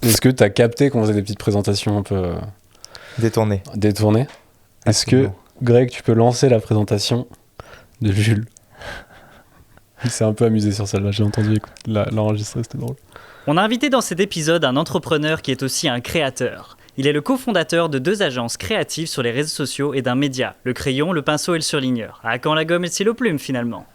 Est-ce que tu as capté qu'on faisait des petites présentations un peu Détourné. détournées? Est-ce que, Greg, tu peux lancer la présentation de Jules? Il s'est un peu amusé sur celle-là, j'ai entendu l'enregistrer, c'était drôle. On a invité dans cet épisode un entrepreneur qui est aussi un créateur. Il est le cofondateur de 2 agences créatives sur les réseaux sociaux et d'un média, Le Crayon, Le Pinceau et Le Surligneur. À quand la gomme et le stylo plume finalement?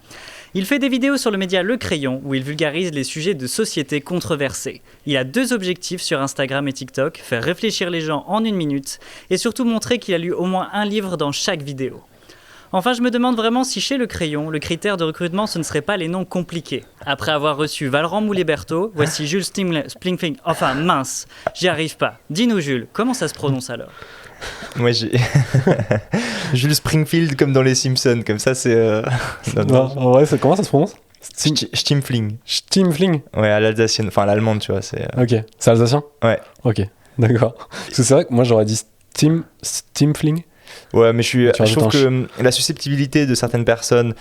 Il fait des vidéos sur le média Le Crayon où il vulgarise les sujets de société controversés. Il a 2 objectifs sur Instagram et TikTok, faire réfléchir les gens en 1 minute et surtout montrer qu'il a lu au moins un livre dans chaque vidéo. Enfin, je me demande vraiment si chez Le Crayon, le critère de recrutement, ce ne serait pas les noms compliqués. Après avoir reçu Valran Moulet-Berthaud, voici Jules Splingfling. Enfin, mince, j'y arrive pas. Dis-nous, Jules, comment ça se prononce alors? Moi, j'ai Jules Springfield comme dans les Simpsons, comme ça c'est. Non, en vrai, comment ça se prononce? Stimfling. Stimfling. Ouais, à l'alsacienne, enfin à l'allemande, tu vois. C'est. Ok, c'est alsacien? Ouais. Ok, d'accord. Parce que c'est vrai que moi j'aurais dit Stimfling. Ouais, mais je trouve ch. que la susceptibilité de certaines personnes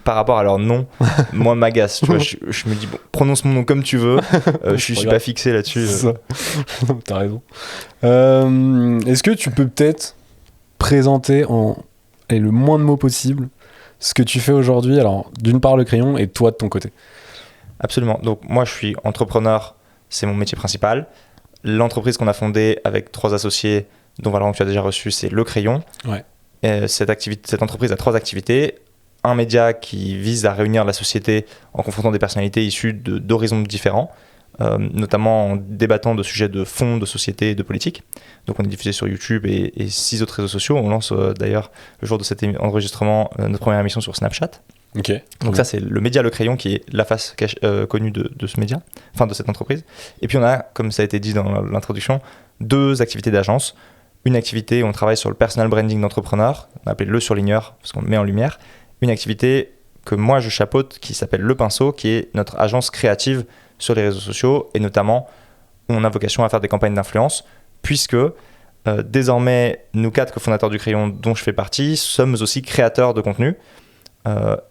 par rapport à leur nom, moi, m'agace. Tu vois, je me dis, bon, prononce mon nom comme tu veux. Je suis pas fixé là-dessus. C'est ça. T'as raison. Est-ce que tu peux peut-être présenter le moins de mots possible ce que tu fais aujourd'hui? Alors, d'une part, Le Crayon et toi de ton côté. Absolument. Donc, moi, je suis entrepreneur. C'est mon métier principal. L'entreprise qu'on a fondée avec 3 associés, dont Valran que tu as déjà reçu, c'est Le Crayon. Ouais. Cette entreprise a 3 activités. Un média qui vise à réunir la société en confrontant des personnalités issues d'horizons différents, notamment en débattant de sujets de fond, de société et de politique. Donc on est diffusé sur YouTube et 6 autres réseaux sociaux. On lance d'ailleurs le jour de cet enregistrement notre première émission sur Snapchat. Ok. Donc ça c'est le média Le Crayon qui est la face connue de ce média, enfin de cette entreprise. Et puis on a, comme ça a été dit dans l'introduction, 2 activités d'agence. Une activité où on travaille sur le personal branding d'entrepreneurs, on appelle Le Surligneur parce qu'on le met en lumière. Une activité que moi je chapeaute qui s'appelle Le Pinceau, qui est notre agence créative sur les réseaux sociaux et notamment on a vocation à faire des campagnes d'influence puisque désormais nous 4 cofondateurs du Crayon dont je fais partie sommes aussi créateurs de contenu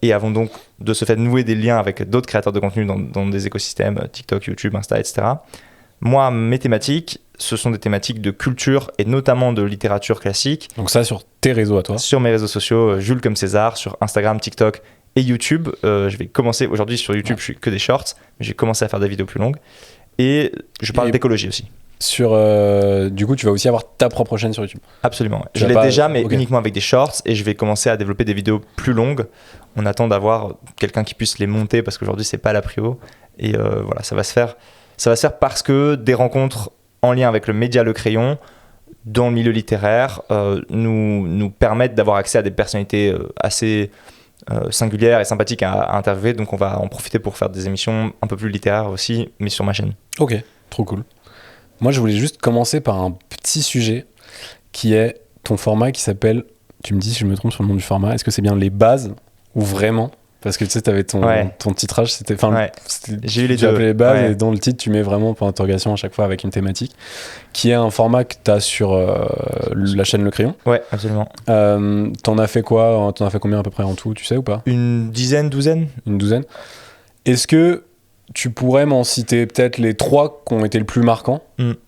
et avons donc de ce fait noué des liens avec d'autres créateurs de contenu dans des écosystèmes TikTok, YouTube, Insta, etc. Moi, mes thématiques, ce sont des thématiques de culture et notamment de littérature classique. Donc ça sur tes réseaux à toi? Sur mes réseaux sociaux, Jules comme César, sur Instagram, TikTok et YouTube. Je vais commencer aujourd'hui sur YouTube, je fais que des shorts, mais j'ai commencé à faire des vidéos plus longues. Et je parle d'écologie aussi. Du coup, tu vas aussi avoir ta propre chaîne sur YouTube? Absolument. Ouais. Je l'ai déjà, mais uniquement avec des shorts et je vais commencer à développer des vidéos plus longues. On attend d'avoir quelqu'un qui puisse les monter parce qu'aujourd'hui, c'est pas la prio. Et voilà, ça va se faire. Ça va se faire parce que des rencontres en lien avec le média Le Crayon dans le milieu littéraire nous permettent d'avoir accès à des personnalités assez singulières et sympathiques à interviewer. Donc on va en profiter pour faire des émissions un peu plus littéraires aussi, mais sur ma chaîne. Ok, trop cool. Moi je voulais juste commencer par un petit sujet qui est ton format qui s'appelle, tu me dis si je me trompe sur le nom du format, est-ce que c'est bien Les Bases ou Vraiment? Parce que tu sais, t'avais ton titrage, c'était. J'ai eu les deux. Tu appelé Les Bases et dans le titre, tu mets vraiment point d'interrogation à chaque fois avec une thématique, qui est un format que t'as sur la chaîne Le Crayon. Ouais, absolument. T'en as fait quoi? T'en as fait combien à peu près en tout, tu sais ou pas? Une douzaine. Une douzaine. Est-ce que tu pourrais m'en citer peut-être les 3 qui ont été le plus marquants,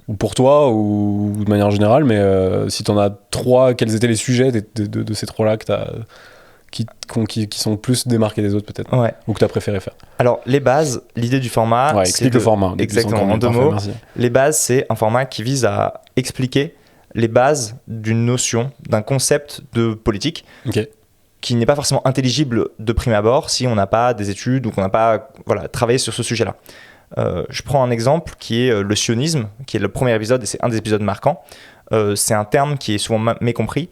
ou pour toi, ou de manière générale, mais si t'en as 3, quels étaient les sujets de ces 3-là que t'as. Qui sont plus démarqués des autres peut-être, ou que tu as préféré faire? Alors les bases, l'idée du format, explique le format exactement en 2 mots. Merci. Les bases, c'est un format qui vise à expliquer les bases d'une notion, d'un concept de politique qui n'est pas forcément intelligible de prime abord si on n'a pas des études ou qu'on n'a pas travaillé sur ce sujet-là. Je prends un exemple qui est le sionisme, qui est le premier épisode et c'est un des épisodes marquants. C'est un terme qui est souvent mal compris.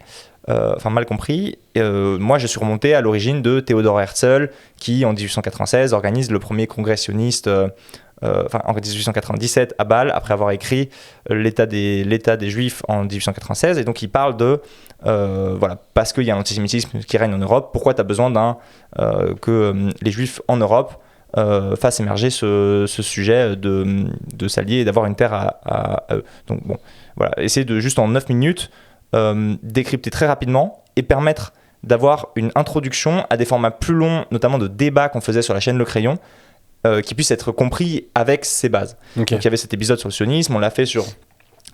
Moi, je suis remonté à l'origine de Théodore Herzl, qui en 1896 organise le premier congrès sioniste, en 1897 à Bâle, après avoir écrit l'état des Juifs en 1896. Et donc, il parle de parce qu'il y a un antisémitisme qui règne en Europe, pourquoi tu as besoin que les Juifs en Europe fassent émerger ce sujet de s'allier et d'avoir une terre à eux. Donc, bon, voilà, essayer de juste en 9 minutes. Décrypter très rapidement et permettre d'avoir une introduction à des formats plus longs, notamment de débats qu'on faisait sur la chaîne Le Crayon, qui puisse être compris avec ces bases. Okay. Donc il y avait cet épisode sur le sionisme, on l'a fait sur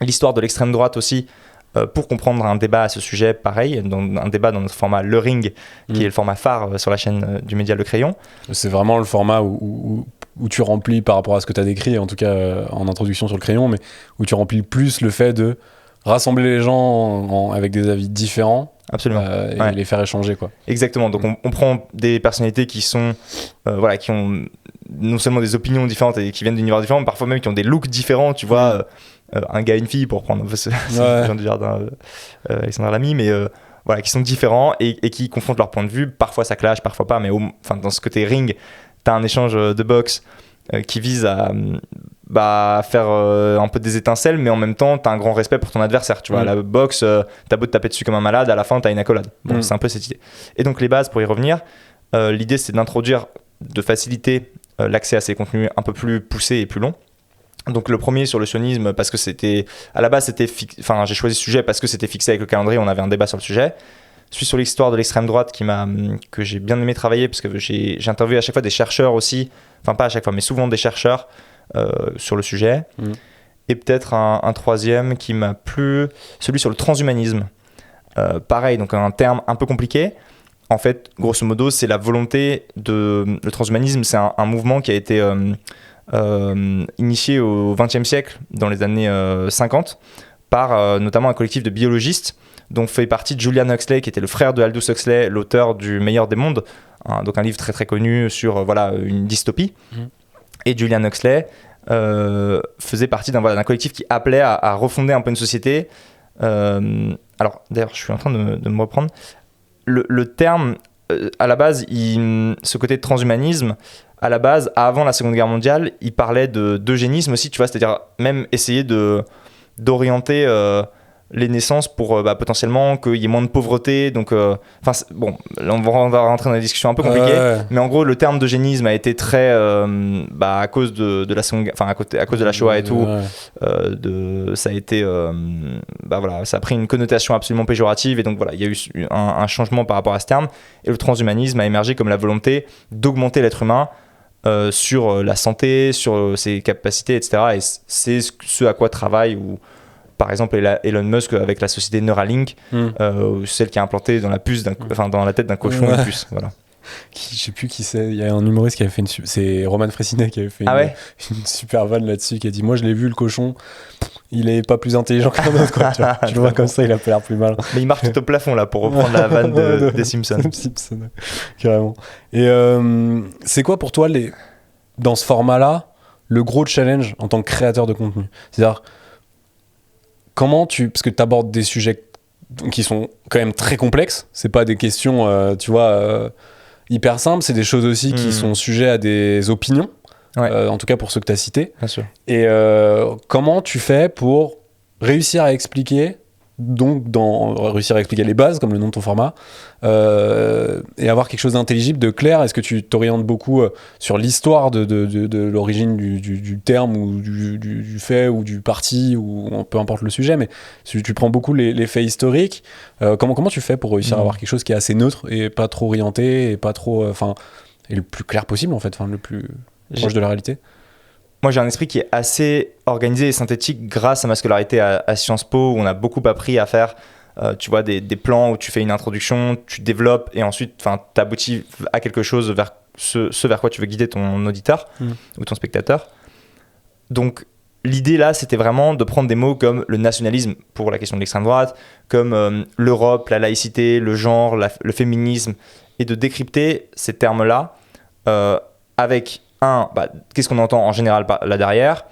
l'histoire de l'extrême droite aussi, pour comprendre un débat à ce sujet, pareil, un débat dans notre format Le Ring, qui est le format phare sur la chaîne du média Le Crayon. C'est vraiment le format où tu remplis, par rapport à ce que tu as décrit, en tout cas en introduction sur le crayon, mais où tu remplis plus le fait de rassembler les gens avec des avis différents. Absolument. Et les faire échanger, quoi. Exactement. Donc on prend des personnalités qui sont qui ont non seulement des opinions différentes et qui viennent d'univers différents, mais parfois même qui ont des looks différents, tu vois, un gars et une fille, pour prendre ce genre du jardin Alexandre Lamy, mais qui sont différents et qui confrontent leur point de vue. Parfois ça clash, parfois pas, mais dans ce côté ring, t'as un échange de boxe qui vise à faire un peu des étincelles, mais en même temps t'as un grand respect pour ton adversaire, tu vois. La boxe, t'as beau te taper dessus comme un malade, à la fin t'as une accolade. Bon, c'est un peu cette idée. Et donc les bases, pour y revenir, l'idée c'est d'introduire, de faciliter l'accès à ces contenus un peu plus poussés et plus longs. Donc le premier sur le sionisme, parce que c'était à la base j'ai choisi ce sujet parce que c'était fixé avec le calendrier, on avait un débat sur le sujet. Celui sur l'histoire de l'extrême droite que j'ai bien aimé travailler, parce que j'ai interviewé à chaque fois des chercheurs aussi, enfin pas à chaque fois mais souvent des chercheurs sur le sujet. Et peut-être un troisième qui m'a plu, celui sur le transhumanisme. Pareil, donc un terme un peu compliqué. En fait, grosso modo, c'est la volonté le transhumanisme, c'est un mouvement qui a été initié au XXe siècle, dans les années 50, par notamment un collectif de biologistes dont fait partie Julian Huxley, qui était le frère de Aldous Huxley, l'auteur du Meilleur des mondes, donc un livre très très connu sur une dystopie. Et Julian Huxley faisait partie d'un collectif qui appelait à refonder un peu une société. Alors d'ailleurs, je suis en train de me reprendre. Le terme, à la base, ce côté de transhumanisme, à la base, avant la Seconde Guerre mondiale, il parlait d'eugénisme aussi, tu vois, c'est-à-dire même essayer d'orienter les naissances pour potentiellement qu'il y ait moins de pauvreté. Donc, bon, là, on va rentrer dans des discussions un peu compliquées, mais en gros, le terme d'eugénisme a été très, à cause de la Seconde, à cause de la Shoah et tout, ça a été, ça a pris une connotation absolument péjorative, et donc voilà, il y a eu un changement par rapport à ce terme, et le transhumanisme a émergé comme la volonté d'augmenter l'être humain sur la santé, sur ses capacités, etc. Et c'est ce à quoi travaille par exemple Elon Musk avec la société Neuralink, celle qui a implanté dans la puce dans la tête d'un cochon une puce. Voilà. Je sais plus qui c'est, il y a un humoriste qui avait fait c'est Roman Frécinet qui avait fait une super vanne là-dessus, qui a dit: moi je l'ai vu le cochon, il est pas plus intelligent qu'un autre, quoi. Tu le vois comme ça, il a pas l'air plus mal. Mais il marche tout au plafond là, pour reprendre la vanne des Simpsons. Carrément. Et c'est quoi pour toi dans ce format-là le gros challenge en tant que créateur de contenu? C'est-à-dire, parce que tu abordes des sujets qui sont quand même très complexes, c'est pas des questions hyper simples, c'est des choses aussi qui sont sujets à des opinions, en tout cas pour ceux que tu as cités. Bien sûr. Et comment tu fais pour réussir à expliquer les bases, comme le nom de ton format, et avoir quelque chose d'intelligible, de clair? Est-ce que tu t'orientes beaucoup sur l'histoire de l'origine du terme, ou du fait, ou du parti, ou peu importe le sujet, mais tu prends beaucoup les faits historiques. Comment tu fais pour réussir à avoir quelque chose qui est assez neutre et pas trop orienté, et pas trop, et le plus clair possible, en fait, le plus proche de la réalité? Moi, j'ai un esprit qui est assez organisé et synthétique grâce à ma scolarité à Sciences Po, où on a beaucoup appris à faire tu vois, des plans où tu fais une introduction, tu développes, et ensuite tu aboutis à quelque chose vers ce vers quoi tu veux guider ton auditeur ou ton spectateur. Donc l'idée là, c'était vraiment de prendre des mots comme le nationalisme pour la question de l'extrême droite, comme l'Europe, la laïcité, le genre, le féminisme, et de décrypter ces termes-là avec qu'est-ce qu'on entend en général là derrière,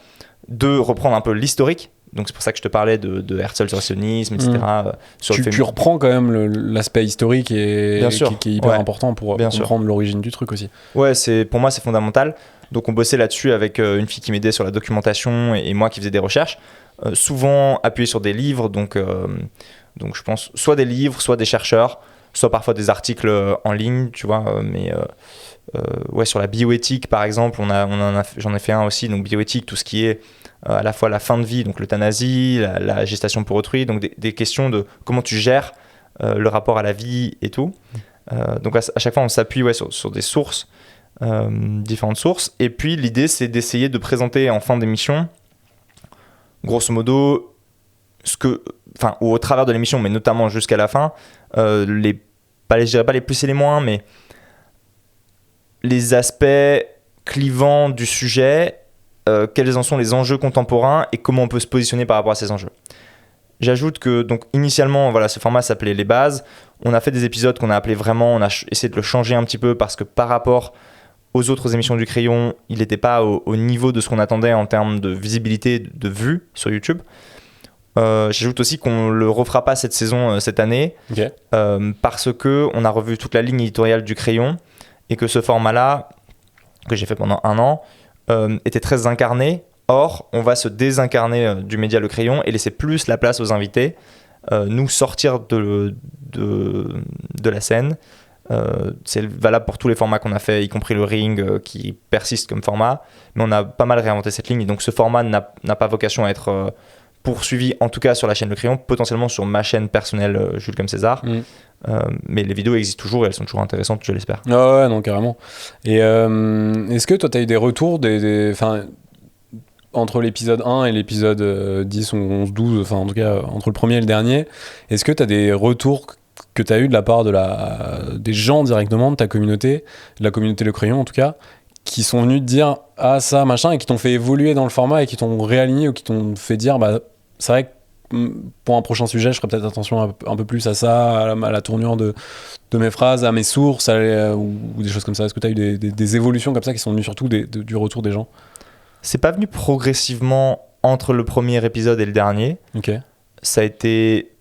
de reprendre un peu l'historique. Donc c'est pour ça que je te parlais de Herzl sur le sionisme, etc. Tu reprends quand même l'aspect historique qui est hyper important pour comprendre l'origine du truc aussi. Ouais, pour moi c'est fondamental. Donc on bossait là-dessus avec une fille qui m'aidait sur la documentation, et moi qui faisais des recherches, souvent appuyé sur des livres, donc je pense soit des livres, soit des chercheurs, soit parfois des articles en ligne, tu vois, mais sur la bioéthique par exemple, j'en ai fait un aussi, donc bioéthique, tout ce qui est à la fois la fin de vie, donc l'euthanasie, la gestation pour autrui, donc des questions de comment tu gères le rapport à la vie et tout. Donc à chaque fois on s'appuie sur des sources différentes sources. Et puis l'idée, c'est d'essayer de présenter en fin d'émission, grosso modo, ou au travers de l'émission, mais notamment jusqu'à la fin, je dirais pas les plus et les moins, mais les aspects clivants du sujet, quels en sont les enjeux contemporains et comment on peut se positionner par rapport à ces enjeux. J'ajoute que, donc, initialement, ce format s'appelait Les Bases. On a fait des épisodes qu'on a appelés vraiment, on a essayé de le changer un petit peu parce que par rapport aux autres émissions du Crayon, il n'était pas au niveau de ce qu'on attendait en termes de visibilité, de vues sur YouTube. J'ajoute aussi qu'on ne le refera pas cette saison, cette année, Okay. parce qu'on a revu toute la ligne éditoriale du Crayon et que ce format-là, que j'ai fait pendant 1 an, était très incarné. Or, on va se désincarner du média Le Crayon et laisser plus la place aux invités, nous sortir de la scène. C'est valable pour tous les formats qu'on a fait, y compris le Ring qui persiste comme format, mais on a pas mal réinventé cette ligne. Et donc ce format n'a pas vocation à être poursuivi, en tout cas sur la chaîne Le Crayon, potentiellement sur ma chaîne personnelle Jules comme César. Mais les vidéos existent toujours et elles sont toujours intéressantes, je l'espère. Ah ouais, non, carrément. Et est-ce que toi, tu as eu des retours entre l'épisode 1 et l'épisode 10 ou 11, 12, enfin en tout cas entre le premier et le dernier, est-ce que tu as des retours que tu as eu de la part des gens directement de ta communauté, de la communauté Le Crayon en tout cas, qui sont venus te dire ah ça machin et qui t'ont fait évoluer dans le format et qui t'ont réaligné ou qui t'ont fait dire bah c'est vrai que pour un prochain sujet je ferai peut-être attention un peu plus à ça, à la tournure de mes phrases, à mes sources ou des choses comme ça. Est-ce que tu as eu des évolutions comme ça qui sont venues surtout du retour des gens? C'est pas venu progressivement entre le premier épisode et le dernier. Okay. Ça a été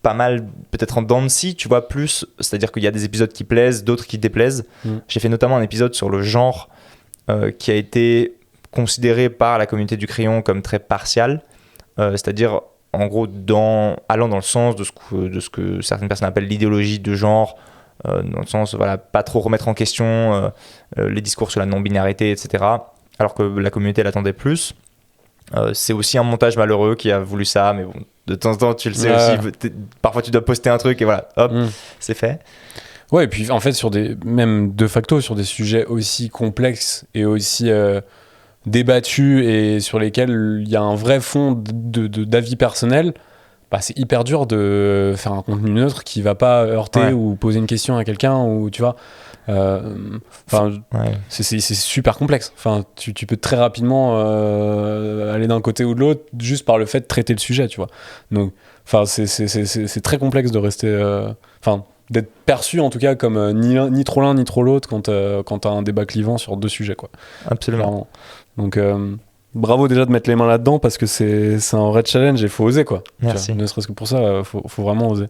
pas mal, peut-être en dents de scie, tu vois, plus. C'est-à-dire qu'il y a des épisodes qui plaisent, d'autres qui déplaisent. J'ai fait notamment un épisode sur le genre qui a été considéré par la communauté du Crayon comme très partial. C'est-à-dire, en gros, allant dans le sens de ce que certaines personnes appellent l'idéologie de genre, dans le sens, voilà, pas trop remettre en question les discours sur la non-binarité, etc. Alors que la communauté l'attendait plus. C'est aussi un montage malheureux qui a voulu ça, mais bon, de temps en temps, tu le sais aussi, parfois tu dois poster un truc et voilà, hop, c'est fait. Ouais, et puis en fait, même de facto, sur des sujets aussi complexes et aussi débattus et sur lesquels il y a un vrai fond d'avis personnel, bah, c'est hyper dur de faire un contenu neutre qui va pas heurter ou poser une question à quelqu'un, ou tu vois. C'est super complexe. Enfin, tu peux très rapidement aller d'un côté ou de l'autre juste par le fait de traiter le sujet, tu vois. Donc, enfin, c'est très complexe de rester, d'être perçu en tout cas comme ni trop l'un ni trop l'autre quand t'as un débat clivant sur 2 sujets, quoi. Absolument. Clairement. Donc, bravo déjà de mettre les mains là-dedans parce que c'est un vrai challenge et il faut oser, quoi. Merci. Ne serait-ce que pour ça, faut vraiment oser.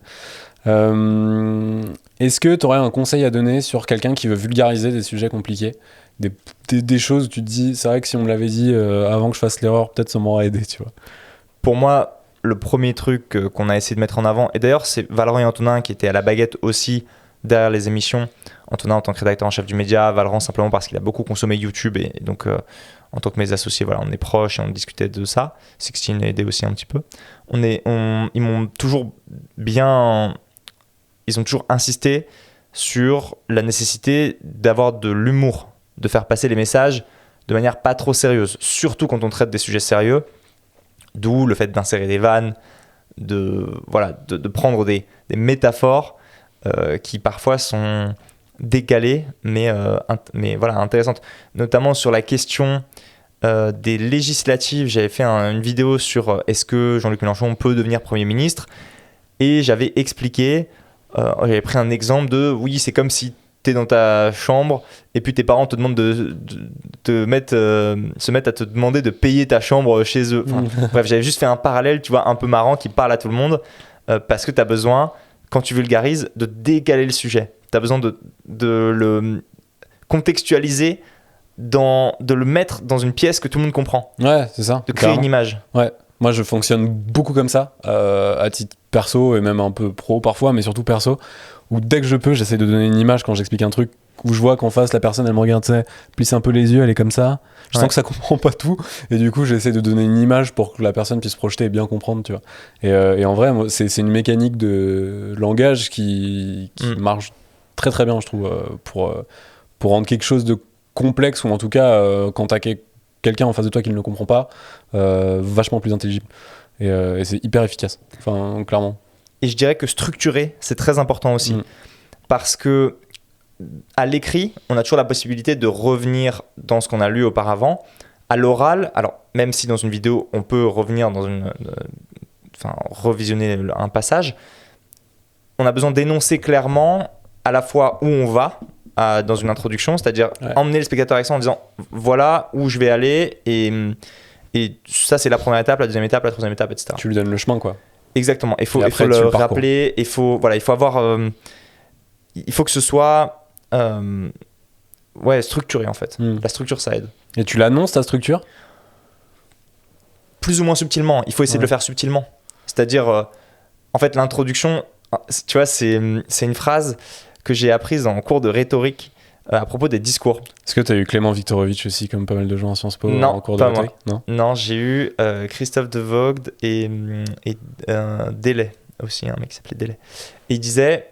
Est-ce que tu aurais un conseil à donner sur quelqu'un qui veut vulgariser des sujets compliqués, des choses où tu te dis c'est vrai que si on me l'avait dit avant que je fasse l'erreur, peut-être ça m'aurait aidé, tu vois? Pour moi, le premier truc qu'on a essayé de mettre en avant, et d'ailleurs c'est Valorant et Antonin qui étaient à la baguette aussi derrière les émissions. Antonin en tant que rédacteur en chef du média, Valorant simplement parce qu'il a beaucoup consommé YouTube et donc en tant que mes associés, voilà, on est proches et on discutait de ça. Sixteen a aidé aussi un petit peu. Ils m'ont toujours ils ont toujours insisté sur la nécessité d'avoir de l'humour, de faire passer les messages de manière pas trop sérieuse, surtout quand on traite des sujets sérieux, d'où le fait d'insérer des vannes, de prendre des métaphores qui parfois sont décalées, mais voilà, intéressantes. Notamment sur la question des législatives, j'avais fait une vidéo sur est-ce que Jean-Luc Mélenchon peut devenir Premier ministre, et j'avais expliqué, j'avais pris un exemple de oui, c'est comme si tu es dans ta chambre et puis tes parents te demandent de se mettre à te demander de payer ta chambre chez eux. Bref, j'avais juste fait un parallèle, tu vois, un peu marrant qui parle à tout le monde parce que tu as besoin, quand tu vulgarises, de décaler le sujet. Tu as besoin de le contextualiser, de le mettre dans une pièce que tout le monde comprend. Ouais, c'est ça. De créer une image. Ouais. Moi, je fonctionne beaucoup comme ça, à titre perso et même un peu pro parfois, mais surtout perso, où dès que je peux, j'essaie de donner une image quand j'explique un truc, où je vois qu'en face, la personne, elle me regarde, tu sais, plisse un peu les yeux, elle est comme ça. Je sens que ça comprend pas tout, et du coup, j'essaie de donner une image pour que la personne puisse projeter et bien comprendre, tu vois. Et en vrai, moi, c'est une mécanique de langage qui marche très très bien, je trouve, pour rendre quelque chose de complexe, ou en tout cas, quand t'as quelqu'un en face de toi qui ne le comprend pas, vachement plus intelligible. Et c'est hyper efficace, enfin, clairement. Et je dirais que structurer, c'est très important aussi. Parce que à l'écrit, on a toujours la possibilité de revenir dans ce qu'on a lu auparavant. À l'oral, alors même si dans une vidéo, on peut revenir revisionner un passage, on a besoin d'énoncer clairement à la fois où on va dans une introduction, c'est-à-dire emmener le spectateur avec ça en disant voilà où je vais aller, et ça c'est la première étape, la deuxième étape, la troisième étape, etc. Tu lui donnes le chemin, quoi. Exactement, il faut le rappeler, il faut que ce soit structuré en fait. La structure, ça aide. Et tu l'annonces, ta structure ? Plus ou moins subtilement, il faut essayer de le faire subtilement. C'est-à-dire, en fait, l'introduction, tu vois, c'est une phrase que j'ai apprise en cours de rhétorique à propos des discours. Est-ce que tu as eu Clément Viktorovitch aussi, comme pas mal de gens à Sciences Po, en cours de rhétorique ? Non, j'ai eu Christophe de Voogd et Delay aussi, un mec qui s'appelait Delay. Et il disait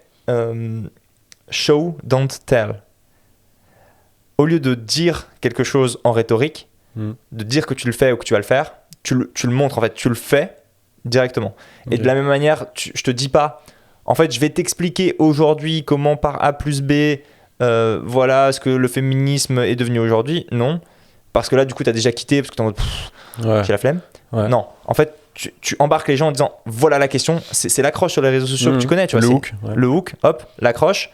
show, don't tell. Au lieu de dire quelque chose en rhétorique, de dire que tu le fais ou que tu vas le faire, tu le montres, en fait, tu le fais directement. Okay. Et de la même manière, je te dis pas, en fait, je vais t'expliquer aujourd'hui comment par A plus B, voilà ce que le féminisme est devenu aujourd'hui. Non, parce que là, du coup, tu as déjà quitté, parce que tu es en mode, j'ai la flemme. Ouais. Non, en fait, tu embarques les gens en disant, voilà la question, c'est l'accroche sur les réseaux sociaux que tu connais. Tu vois, le hook, hop, l'accroche.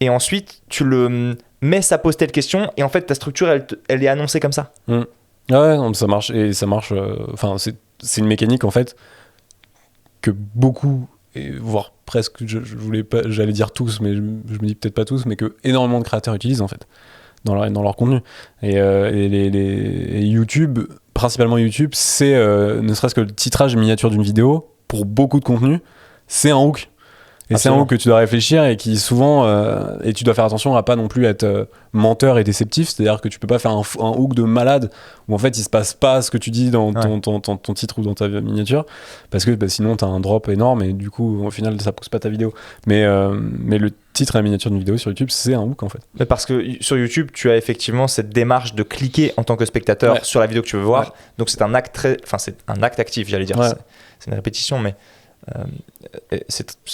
Et ensuite, tu le mets, ça pose telle question, et en fait, ta structure, elle est annoncée comme ça. Ouais, non, ça marche, et ça marche. Enfin, c'est une mécanique, en fait, que beaucoup, et voire presque, j'allais dire tous, mais je me dis peut-être pas tous, mais que énormément de créateurs utilisent, en fait, dans leur contenu. Et YouTube, principalement YouTube, c'est ne serait-ce que le titrage miniature d'une vidéo, pour beaucoup de contenu, c'est un hook. Et c'est un hook que tu dois réfléchir, et qui souvent et tu dois faire attention à pas non plus être menteur et déceptif, c'est-à-dire que tu peux pas faire un hook de malade où en fait il se passe pas ce que tu dis dans ton titre ou dans ta miniature, parce que sinon t'as un drop énorme et du coup au final ça pousse pas ta vidéo. Mais le titre et la miniature d'une vidéo sur YouTube, c'est un hook en fait. Mais parce que sur YouTube tu as effectivement cette démarche de cliquer en tant que spectateur sur la vidéo que tu veux voir, donc c'est un acte c'est un acte actif, j'allais dire. C'est une répétition, mais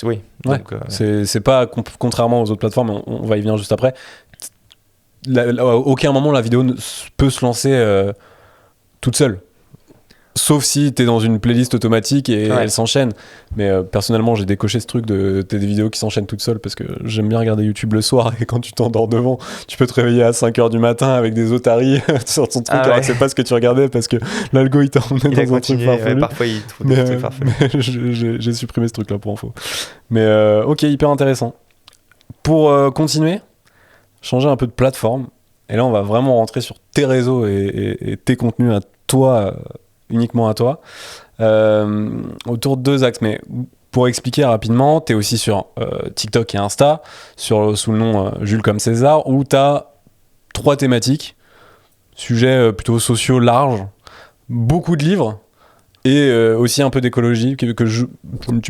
oui. Donc, c'est pas contrairement aux autres plateformes, on va y venir juste après. À aucun moment la vidéo peut se lancer toute seule, sauf si t'es dans une playlist automatique et elle s'enchaîne. Mais personnellement j'ai décoché ce truc de des vidéos qui s'enchaînent toutes seules, parce que j'aime bien regarder YouTube le soir, et quand tu t'endors devant, tu peux te réveiller à 5h du matin avec des otaries sur ton truc, alors que c'est pas ce que tu regardais, parce que l'algo il t'a emmené dans un truc farfelu. Parfois il trouve des trucs farfelus. J'ai supprimé ce truc là pour info. Mais ok, hyper intéressant. Pour continuer, changer un peu de plateforme, et là on va vraiment rentrer sur tes réseaux et tes contenus à toi, uniquement à toi, autour de 2 axes. Mais pour expliquer rapidement, tu es aussi sur TikTok et Insta, sous le nom Jules comme César, où tu as 3 thématiques, sujets plutôt sociaux larges, beaucoup de livres, et aussi un peu d'écologie, que tu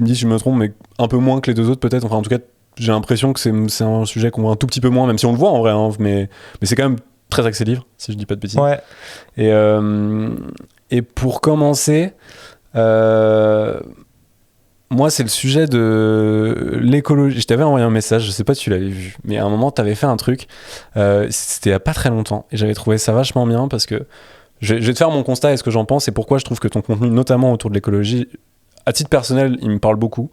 me dis si je me trompe, mais un peu moins que les 2 autres peut-être. Enfin en tout cas, j'ai l'impression que c'est un sujet qu'on voit un tout petit peu moins, même si on le voit en vrai, hein, mais c'est quand même très axé livre, si je dis pas de bêtises. Ouais. Et pour commencer, moi c'est le sujet de l'écologie. Je t'avais envoyé un message, je sais pas si tu l'avais vu, mais à un moment t'avais fait un truc, c'était il y a pas très longtemps, et j'avais trouvé ça vachement bien, parce que je vais te faire mon constat et ce que j'en pense, et pourquoi je trouve que ton contenu, notamment autour de l'écologie, à titre personnel, il me parle beaucoup.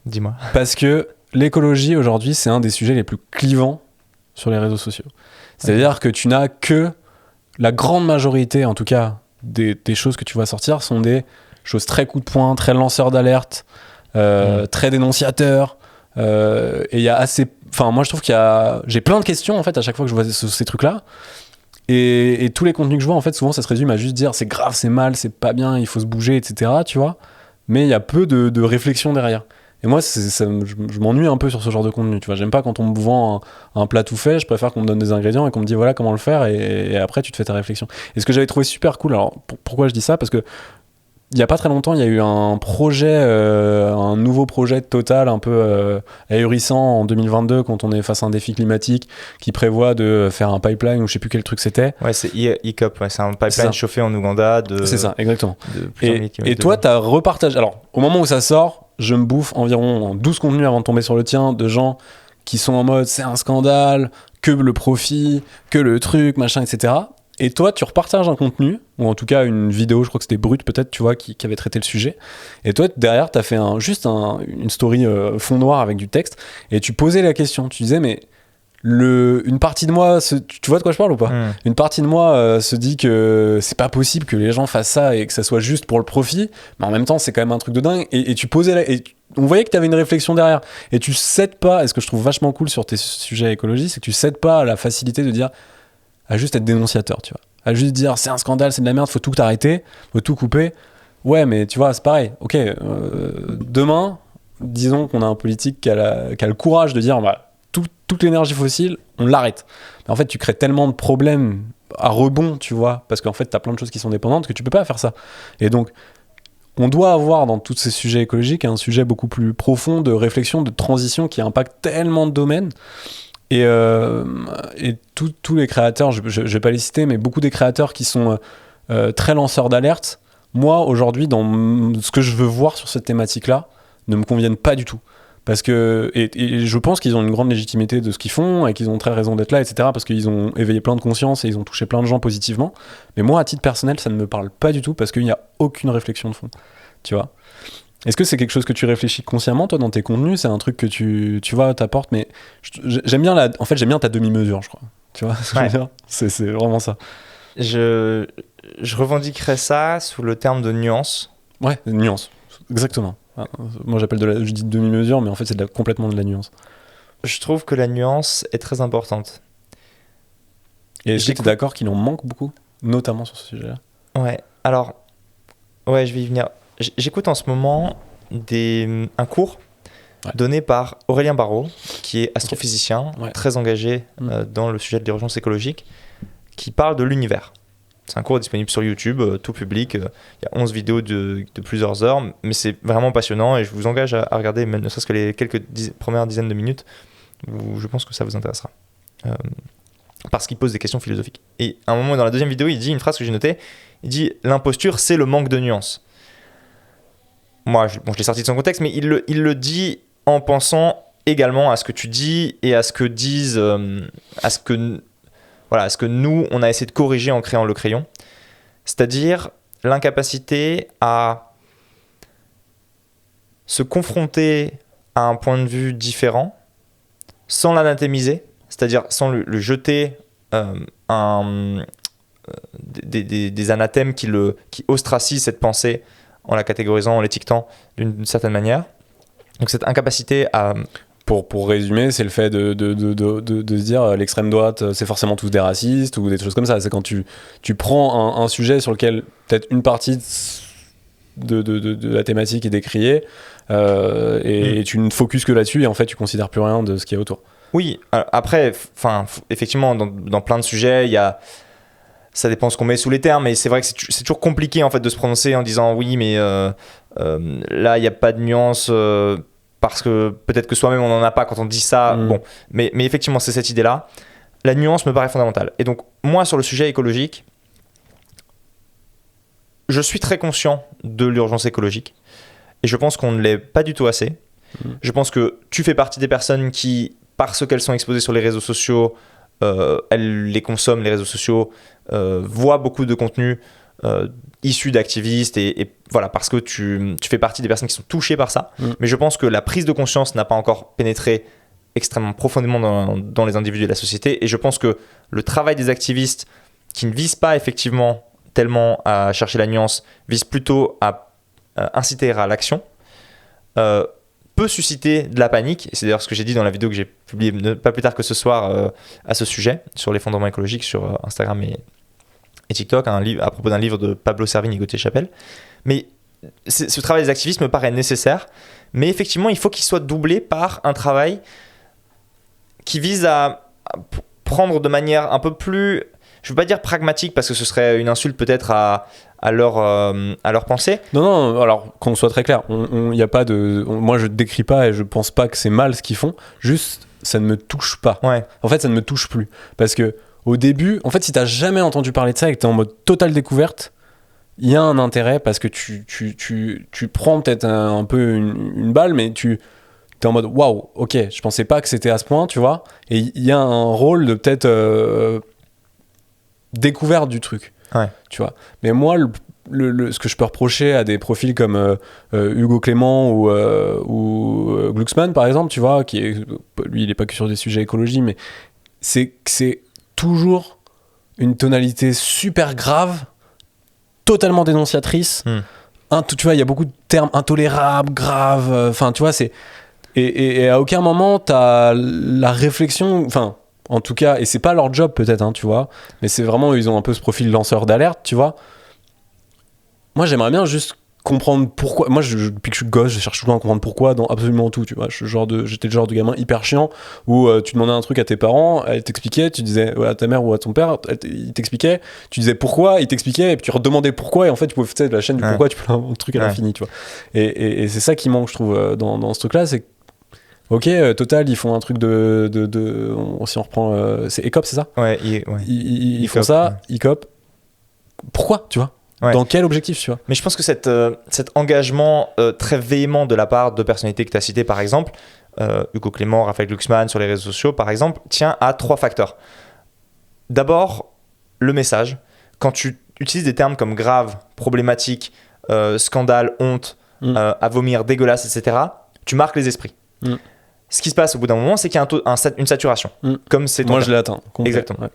Dis-moi. Parce que l'écologie aujourd'hui, c'est un des sujets les plus clivants sur les réseaux sociaux. C'est-à-dire que tu n'as que la grande majorité, en tout cas, des choses que tu vois sortir sont des choses très coup de poing, très lanceurs d'alerte, très dénonciateurs, et il y a assez... Enfin, moi je trouve j'ai plein de questions en fait à chaque fois que je vois ces trucs-là, et tous les contenus que je vois en fait souvent ça se résume à juste dire c'est grave, c'est mal, c'est pas bien, il faut se bouger, etc., tu vois, mais il y a peu de réflexion derrière. Et moi, je m'ennuie un peu sur ce genre de contenu, tu vois. J'aime pas quand on me vend un plat tout fait, je préfère qu'on me donne des ingrédients et qu'on me dit voilà comment le faire, et après tu te fais ta réflexion. Et ce que j'avais trouvé super cool, alors pourquoi je dis ça ? Parce que il y a pas très longtemps, il y a eu un projet, un nouveau projet de Total un peu ahurissant en 2022 quand on est face à un défi climatique qui prévoit de faire un pipeline ou je sais plus quel truc c'était. Ouais, c'est ECOP, ouais, c'est un pipeline chauffé en Ouganda. C'est ça, exactement. Et toi, tu as repartagé. Alors, au moment où ça sort, je me bouffe environ 12 contenus avant de tomber sur le tien de gens qui sont en mode c'est un scandale, que le profit, que le truc, machin, etc. Et toi, tu repartages un contenu, ou en tout cas une vidéo, je crois que c'était Brut peut-être, tu vois, qui avait traité le sujet. Et toi, derrière, t'as fait une story fond noir avec du texte, et tu posais la question. Tu disais, mais une partie de moi, tu vois de quoi je parle ou pas ? Une partie de moi se dit que c'est pas possible que les gens fassent ça et que ça soit juste pour le profit, mais en même temps, c'est quand même un truc de dingue. Et tu posais on voyait que tu avais une réflexion derrière. Et tu cèdes pas, et ce que je trouve vachement cool sur tes sujets écologiques, c'est que tu cèdes pas à la facilité de dire à juste être dénonciateur, tu vois. À juste dire c'est un scandale, c'est de la merde, faut tout arrêter, faut tout couper. Ouais, mais tu vois, c'est pareil. Ok, demain, disons qu'on a un politique qui a le courage de dire bah, toute l'énergie fossile, on l'arrête. Mais en fait, tu crées tellement de problèmes à rebond, tu vois, parce qu'en fait, t'as plein de choses qui sont dépendantes que tu peux pas faire ça. Et donc, on doit avoir dans tous ces sujets écologiques un sujet beaucoup plus profond de réflexion, de transition qui impacte tellement de domaines. Et tous les créateurs, je vais pas les citer, mais beaucoup des créateurs qui sont très lanceurs d'alerte, moi aujourd'hui, dans ce que je veux voir sur cette thématique-là, ne me conviennent pas du tout. Parce que, et je pense qu'ils ont une grande légitimité de ce qu'ils font et qu'ils ont très raison d'être là, etc. Parce qu'ils ont éveillé plein de conscience et ils ont touché plein de gens positivement. Mais moi, à titre personnel, ça ne me parle pas du tout parce qu'il n'y a aucune réflexion de fond. Tu vois ? Est-ce que c'est quelque chose que tu réfléchis consciemment, toi, dans tes contenus ? C'est un truc que tu vois, t'apportes, mais j'aime bien ta demi-mesure, je crois. Tu vois ce que je veux dire ? C'est vraiment ça. Je revendiquerais ça sous le terme de nuance. Ouais, nuance, exactement. Moi, je dis demi-mesure, mais en fait, c'est complètement de la nuance. Je trouve que la nuance est très importante. Et est-ce que tu es d'accord qu'il en manque beaucoup, notamment sur ce sujet-là ? Ouais, alors, ouais, je vais y venir. J'écoute en ce moment un cours donné par Aurélien Barraud, qui est astrophysicien, très engagé dans le sujet de l'urgence écologique, qui parle de l'univers. C'est un cours disponible sur YouTube, tout public. Il y a 11 vidéos de plusieurs heures, mais c'est vraiment passionnant et je vous engage à regarder, même ne serait-ce que les quelques premières dizaines de minutes, où je pense que ça vous intéressera. Parce qu'il pose des questions philosophiques. Et à un moment, dans la deuxième vidéo, il dit une phrase que j'ai notée, il dit « L'imposture, c'est le manque de nuances ». Moi, je l'ai sorti de son contexte, mais il le dit en pensant également à ce que tu dis et à ce que disent, à ce que nous, on a essayé de corriger en créant le crayon. C'est-à-dire l'incapacité à se confronter à un point de vue différent sans l'anathémiser, c'est-à-dire sans le jeter des anathèmes qui ostracisent cette pensée en la catégorisant, en l'étiquetant d'une certaine manière. Donc cette incapacité à... Pour résumer, c'est le fait de se dire l'extrême droite, c'est forcément tous des racistes ou des choses comme ça. C'est quand tu prends un sujet sur lequel peut-être une partie de la thématique est décriée et tu ne focuses que là-dessus et en fait tu considères plus rien de ce qu'il y a autour. Oui, après, effectivement, dans plein de sujets, il y a... Ça dépend ce qu'on met sous les termes, mais c'est vrai que c'est toujours compliqué en fait de se prononcer en disant oui, mais là il n'y a pas de nuance parce que peut-être que soi-même on n'en a pas quand on dit ça. Bon, mais effectivement c'est cette idée-là. La nuance me paraît fondamentale. Et donc moi sur le sujet écologique, je suis très conscient de l'urgence écologique et je pense qu'on ne l'est pas du tout assez. Je pense que tu fais partie des personnes qui, parce qu'elles sont exposées sur les réseaux sociaux, elles les consomment, les réseaux sociaux, voient beaucoup de contenu issus d'activistes et voilà, parce que tu fais partie des personnes qui sont touchées par ça. Mais je pense que la prise de conscience n'a pas encore pénétré extrêmement profondément dans les individus de la société et je pense que le travail des activistes qui ne visent pas effectivement tellement à chercher la nuance, visent plutôt à inciter à l'action, peut susciter de la panique. Et c'est d'ailleurs ce que j'ai dit dans la vidéo que j'ai publiée pas plus tard que ce soir à ce sujet, sur l'effondrement écologique sur Instagram et TikTok, à propos d'un livre de Pablo Servigne et Gauthier Chapelle. Mais ce travail des activistes me paraît nécessaire, mais effectivement, il faut qu'il soit doublé par un travail qui vise à prendre de manière un peu plus, je ne veux pas dire pragmatique, parce que ce serait une insulte peut-être à à leur pensée. Non, alors qu'on soit très clair, y a pas de, moi je décris pas et je pense pas que c'est mal ce qu'ils font, juste ça ne me touche pas. Ouais. En fait, ça ne me touche plus. Parce que au début, en fait, si t'as jamais entendu parler de ça et que t'es en mode totale découverte, il y a un intérêt parce que tu prends peut-être un peu une balle, mais t'es en mode waouh, ok, je pensais pas que c'était à ce point, tu vois. Et il y a un rôle de peut-être découverte du truc. Ouais. Tu vois. Mais moi, ce que je peux reprocher à des profils comme Hugo Clément ou Glucksmann, par exemple, tu vois, lui, il n'est pas que sur des sujets écologie, mais c'est toujours une tonalité super grave, totalement dénonciatrice. Tu vois, il y a beaucoup de termes intolérables, graves. Enfin, tu vois, c'est... Et à aucun moment, t'as la réflexion... Enfin, en tout cas, et c'est pas leur job peut-être, hein, tu vois, mais c'est vraiment, ils ont un peu ce profil lanceur d'alerte, tu vois. Moi, j'aimerais bien juste comprendre pourquoi. Moi, depuis que je suis gosse, je cherche toujours à comprendre pourquoi dans absolument tout, tu vois. J'étais le genre de gamin hyper chiant où tu demandais un truc à tes parents, elle t'expliquait, tu disais à ta mère ou à ton père, il t'expliquait, tu disais pourquoi, il t'expliquait, et puis tu redemandais pourquoi, et en fait, tu pouvais faire la chaîne du pourquoi, tu peux un truc à l'infini, tu vois. Et c'est ça qui manque, je trouve, dans ce truc-là, c'est ok, Total, ils font un truc si on reprend, c'est ECOP, c'est ça? Ouais, ils font ça, ECOP. Pourquoi, tu vois? Ouais. Dans quel objectif, tu vois? Mais je pense que cet engagement très véhément de la part de personnalités que tu as citées, par exemple, Hugo Clément, Raphaël Glucksmann sur les réseaux sociaux, par exemple, tient à 3 facteurs. D'abord, le message. Quand tu utilises des termes comme grave, problématique, scandale, honte, à vomir, dégueulasse, etc., tu marques les esprits. Ce qui se passe au bout d'un moment, c'est qu'il y a une saturation. Comme c'est Moi, je l'ai atteint. Exactement. Ouais.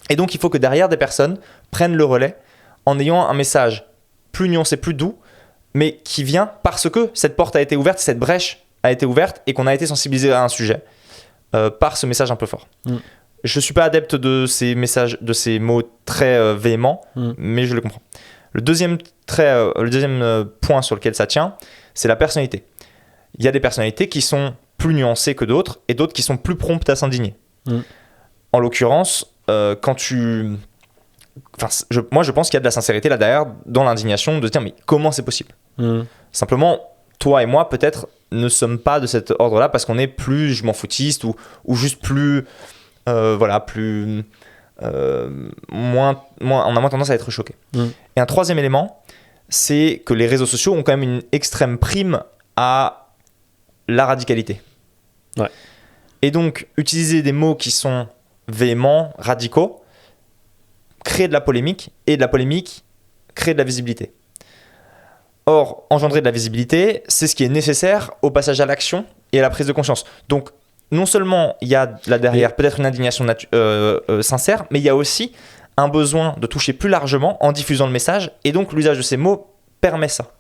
Et donc, il faut que derrière des personnes prennent le relais en ayant un message plus nuancé, plus doux, mais qui vient parce que cette porte a été ouverte, cette brèche a été ouverte et qu'on a été sensibilisé à un sujet par ce message un peu fort. Je ne suis pas adepte de ces messages, de ces mots très véhéments, mais je le comprends. Le deuxième point sur lequel ça tient, c'est la personnalité. Il y a des personnalités qui sont plus nuancées que d'autres et d'autres qui sont plus promptes à s'indigner. En l'occurrence, moi, je pense qu'il y a de la sincérité là derrière dans l'indignation de se dire mais comment c'est possible ? Simplement, toi et moi, peut-être, ne sommes pas de cet ordre-là parce qu'on est plus je m'en foutiste ou juste plus... on a moins tendance à être choqué. Et un troisième élément, c'est que les réseaux sociaux ont quand même une extrême prime à la radicalité. Ouais. Et donc, utiliser des mots qui sont véhéments, radicaux, créer de la polémique, et de la polémique, créer de la visibilité. Or, engendrer de la visibilité, c'est ce qui est nécessaire au passage à l'action et à la prise de conscience. Donc, non seulement il y a là derrière peut-être une indignation sincère, mais il y a aussi un besoin de toucher plus largement en diffusant le message, et donc l'usage de ces mots permet ça.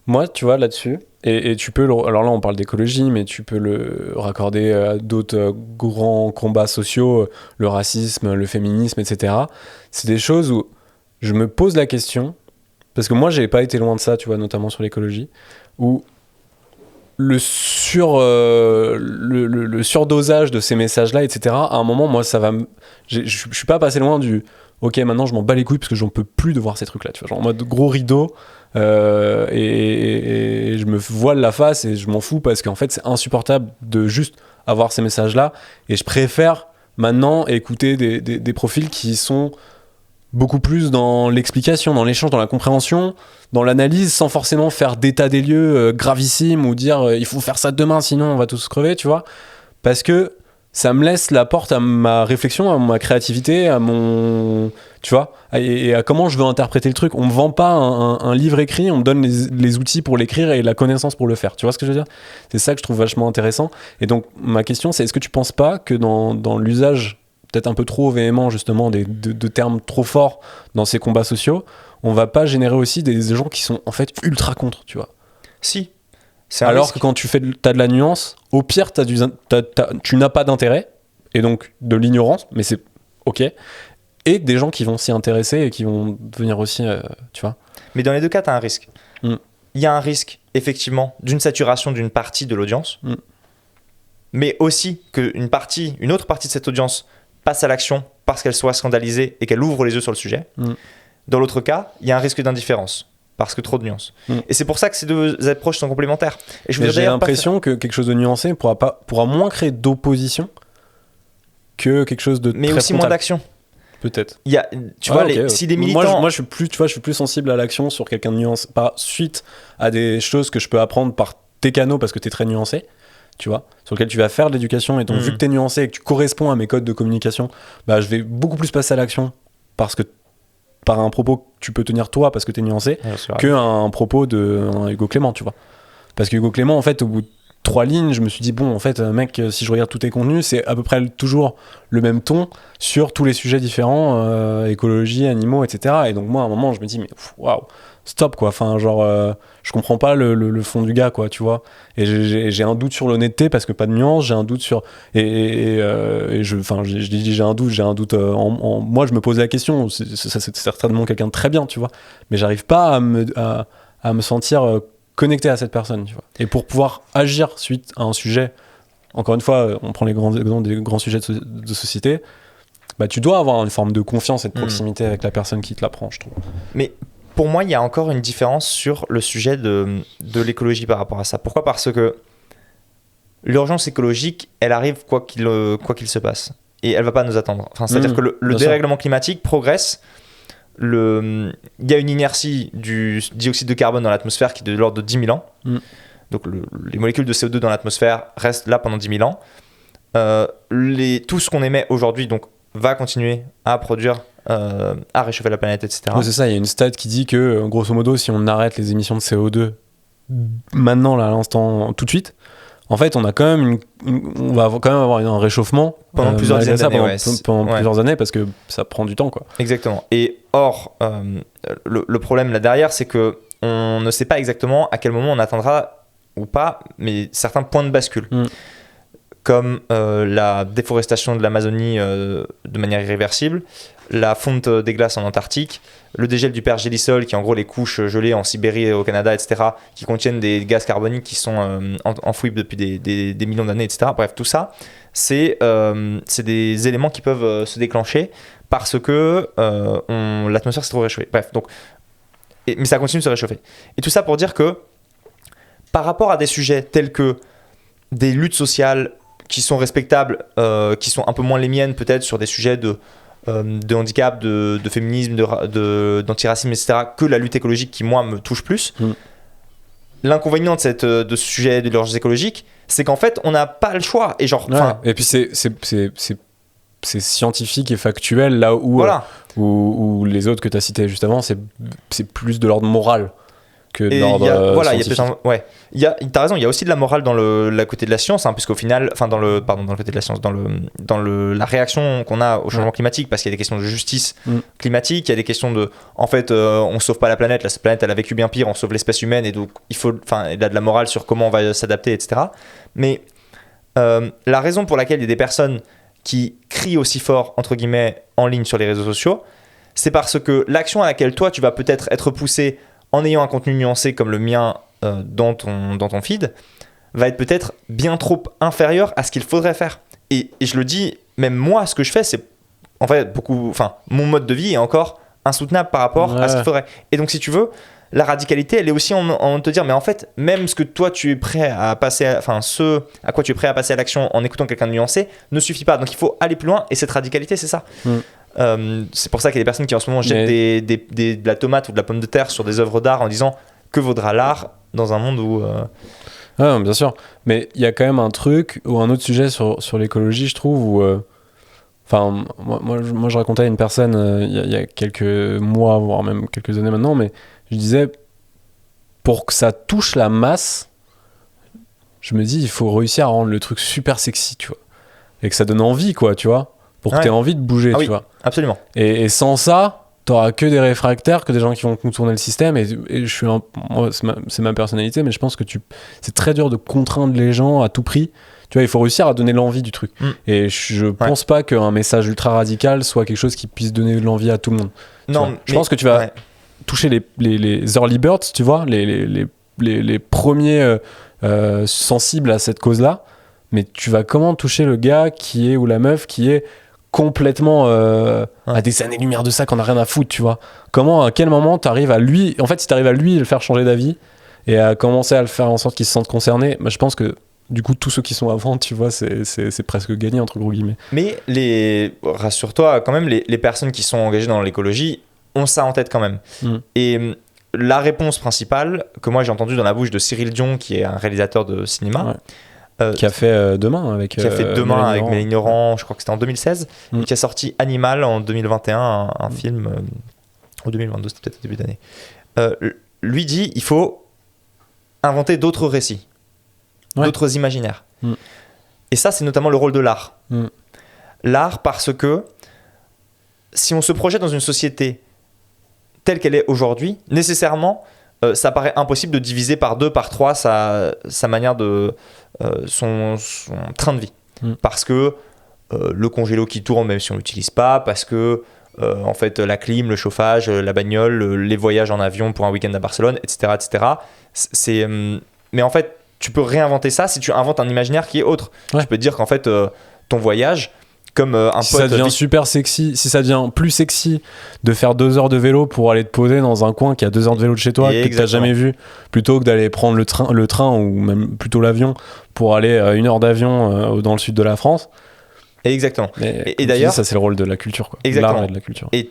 Moi, tu vois, là-dessus, et tu peux alors là on parle d'écologie, mais tu peux le raccorder à d'autres grands combats sociaux, le racisme, le féminisme, etc. C'est des choses où je me pose la question, parce que moi j'ai pas été loin de ça, tu vois, notamment sur l'écologie, où le surdosage de ces messages-là, etc., à un moment, moi, ça va je suis pas passé loin du ok, maintenant je m'en bats les couilles parce que j'en peux plus de voir ces trucs-là, tu vois, genre en mode gros rideau, et je me voile la face et je m'en fous parce qu'en fait, c'est insupportable de juste avoir ces messages-là, et je préfère maintenant écouter des profils qui sont beaucoup plus dans l'explication, dans l'échange, dans la compréhension, dans l'analyse, sans forcément faire d'état des lieux gravissime ou dire il faut faire ça demain sinon on va tous crever, tu vois, parce que ça me laisse la porte à ma réflexion, à ma créativité, à mon... Tu vois, et à comment je veux interpréter le truc. On me vend pas un livre écrit, on me donne les outils pour l'écrire et la connaissance pour le faire. Tu vois ce que je veux dire ? C'est ça que je trouve vachement intéressant. Et donc, ma question, c'est est-ce que tu penses pas que dans l'usage peut-être un peu trop véhément, justement, de termes trop forts dans ces combats sociaux, on va pas générer aussi des gens qui sont, en fait, ultra contre, tu vois ? Si. Alors que quand t'as de la nuance, au pire, tu n'as pas d'intérêt, et donc de l'ignorance, mais c'est ok, et des gens qui vont s'y intéresser et qui vont devenir aussi, tu vois. Mais dans les deux cas, t'as un risque. Il y a un risque, effectivement, d'une saturation d'une partie de l'audience, mais aussi qu'une autre partie de cette audience passe à l'action parce qu'elle soit scandalisée et qu'elle ouvre les yeux sur le sujet. Dans l'autre cas, il y a un risque d'indifférence. Parce que trop de nuances. Et c'est pour ça que ces deux approches sont complémentaires. Et j'ai l'impression que quelque chose de nuancé pourra moins créer d'opposition que quelque chose de mais très aussi frontal. Moins d'action. Peut-être. Il y a, tu vois, si des militants... Moi, je suis plus sensible à l'action sur quelqu'un de nuancé, par suite à des choses que je peux apprendre par tes canaux parce que t'es très nuancé, tu vois, sur lequel tu vas faire de l'éducation. Et donc, vu que t'es nuancé et que tu corresponds à mes codes de communication, bah, je vais beaucoup plus passer à l'action parce que par un propos que tu peux tenir toi parce que t'es nuancé, qu'un propos d'un Hugo Clément, tu vois. Parce que Hugo Clément, en fait, au bout de 3 lignes, je me suis dit, bon, en fait, mec, si je regarde tous tes contenus, c'est à peu près toujours le même ton sur tous les sujets différents, écologie, animaux, etc. Et donc, moi, à un moment, je me dis, mais waouh, stop, quoi. Enfin, genre, je comprends pas le fond du gars, quoi, tu vois. Et j'ai un doute sur l'honnêteté parce que pas de nuance, j'ai un doute sur. J'ai un doute. Moi, je me pose la question, c'est certainement quelqu'un de très bien, tu vois. Mais j'arrive pas à me sentir connecté à cette personne, tu vois. Et pour pouvoir agir suite à un sujet, encore une fois, on prend les grands exemples des grands sujets de société, bah, tu dois avoir une forme de confiance et de proximité avec la personne qui te l'apprend, je trouve. Mais pour moi, il y a encore une différence sur le sujet de l'écologie par rapport à ça. Pourquoi ? Parce que l'urgence écologique, elle arrive quoi qu'il se passe. Et elle va pas nous attendre. Enfin, c'est-à-dire que le dérèglement climatique progresse. Il y a une inertie du dioxyde de carbone dans l'atmosphère qui est de l'ordre de 10 000 ans. Donc les molécules de CO2 dans l'atmosphère restent là pendant 10 000 ans. Tout ce qu'on émet aujourd'hui donc, va continuer à produire, à réchauffer la planète, etc. Ouais, c'est ça, il y a une stat qui dit que, grosso modo, si on arrête les émissions de CO2 maintenant, là, à l'instant, tout de suite, en fait, on a quand même on va quand même avoir un réchauffement pendant plusieurs années, plusieurs années parce que ça prend du temps, quoi. Exactement. Et or, le problème là derrière, c'est que on ne sait pas exactement à quel moment on atteindra ou pas, mais certains points de bascule, comme la déforestation de l'Amazonie de manière irréversible, la fonte des glaces en Antarctique, le dégel du pergélisol, qui est en gros les couches gelées en Sibérie et au Canada, etc., qui contiennent des gaz carboniques qui sont enfouis depuis des millions d'années, etc. Bref, tout ça, c'est des éléments qui peuvent se déclencher parce que l'atmosphère s'est trop réchauffée. Bref, donc, mais ça continue de se réchauffer. Et tout ça pour dire que par rapport à des sujets tels que des luttes sociales qui sont respectables, qui sont un peu moins les miennes peut-être sur des sujets de handicap, de féminisme, d'antiracisme, etc., que la lutte écologique qui, moi, me touche plus. L'inconvénient de ce sujet de l'urgence écologique, c'est qu'en fait, on n'a pas le choix. Et, et puis, c'est scientifique et factuel, là où, où les autres que tu as cités juste avant, c'est plus de l'ordre moral que de l'ordre scientifique. T'as raison, il y a aussi de la morale dans le côté de la science, hein, puisqu'au final, dans le côté de la science, dans la réaction qu'on a au changement climatique, parce qu'il y a des questions de justice climatique, il y a des questions de, en fait, on sauve pas la planète, planète elle a vécu bien pire, on sauve l'espèce humaine, et donc il y a de la morale sur comment on va s'adapter, etc. Mais la raison pour laquelle il y a des personnes qui crient aussi fort, entre guillemets, en ligne sur les réseaux sociaux, c'est parce que l'action à laquelle toi, tu vas peut-être être poussé en ayant un contenu nuancé comme le mien dans ton feed, va être peut-être bien trop inférieur à ce qu'il faudrait faire. Et je le dis, même moi, ce que je fais, c'est en fait mon mode de vie est encore insoutenable par rapport à ce qu'il faudrait. Et donc, si tu veux, la radicalité, elle est aussi en te dire, mais en fait, même ce que toi, tu es prêt à passer, ce à quoi tu es prêt à passer à l'action en écoutant quelqu'un de nuancé, ne suffit pas. Donc, il faut aller plus loin. Et cette radicalité, c'est ça. C'est pour ça qu'il y a des personnes qui en ce moment jettent de la tomate ou de la pomme de terre sur des œuvres d'art en disant que vaudra l'art dans un monde où bien sûr, mais il y a quand même un truc ou un autre sujet sur l'écologie, je trouve, où moi je racontais à une personne il y a quelques mois, voire même quelques années maintenant, mais je disais, pour que ça touche la masse, je me dis, il faut réussir à rendre le truc super sexy, tu vois, et que ça donne envie, quoi, tu vois, pour que tu aies envie de bouger, tu vois. Absolument. Et sans ça, t'auras que des réfractaires, que des gens qui vont contourner le système. Et je suis moi, c'est ma personnalité, mais je pense que c'est très dur de contraindre les gens à tout prix. Tu vois, il faut réussir à donner l'envie du truc. Et je pense pas qu'un message ultra radical soit quelque chose qui puisse donner de l'envie à tout le monde. Non, je pense que tu vas toucher les early birds, tu vois, les premiers sensibles à cette cause-là. Mais tu vas comment toucher le gars ou la meuf qui est complètement à des années-lumière de ça, qu'on a rien à foutre, tu vois. Comment, à quel moment t'arrives à lui, en fait, si t'arrives à lui le faire changer d'avis et à commencer à le faire en sorte qu'il se sente concerné, bah, je pense que du coup, tous ceux qui sont avant, tu vois, c'est presque gagné, entre gros guillemets. Mais rassure-toi, quand même, les personnes qui sont engagées dans l'écologie ont ça en tête quand même. Et la réponse principale que moi j'ai entendue dans la bouche de Cyril Dion, qui est un réalisateur de cinéma, qui a fait Demain avec Mélanie Laurent, je crois que c'était en 2016, et qui a sorti Animal en 2021, un film, ou 2022, c'était peut-être au début d'année. Lui dit, il faut inventer d'autres récits, d'autres imaginaires. Et ça, c'est notamment le rôle de l'art. L'art, parce que si on se projette dans une société telle qu'elle est aujourd'hui, nécessairement, ça paraît impossible de diviser par 2, par 3 sa manière de... son train de vie. Parce que le congélo qui tourne, même si on ne l'utilise pas, parce que en fait, la clim, le chauffage, la bagnole, les voyages en avion pour un week-end à Barcelone, etc. etc. Mais en fait, tu peux réinventer ça si tu inventes un imaginaire qui est autre. Tu peux te dire qu'en fait, ton voyage... Comme un si pote, ça devient super sexy, si ça devient plus sexy de faire 2 heures de vélo pour aller te poser dans un coin qui a 2 heures de vélo de chez toi que tu n'as jamais vu, plutôt que d'aller prendre le train ou même plutôt l'avion pour aller 1 heure d'avion dans le sud de la France. Exactement. Et d'ailleurs, ça c'est le rôle de la culture, quoi. Exactement. L'art et de la culture. Et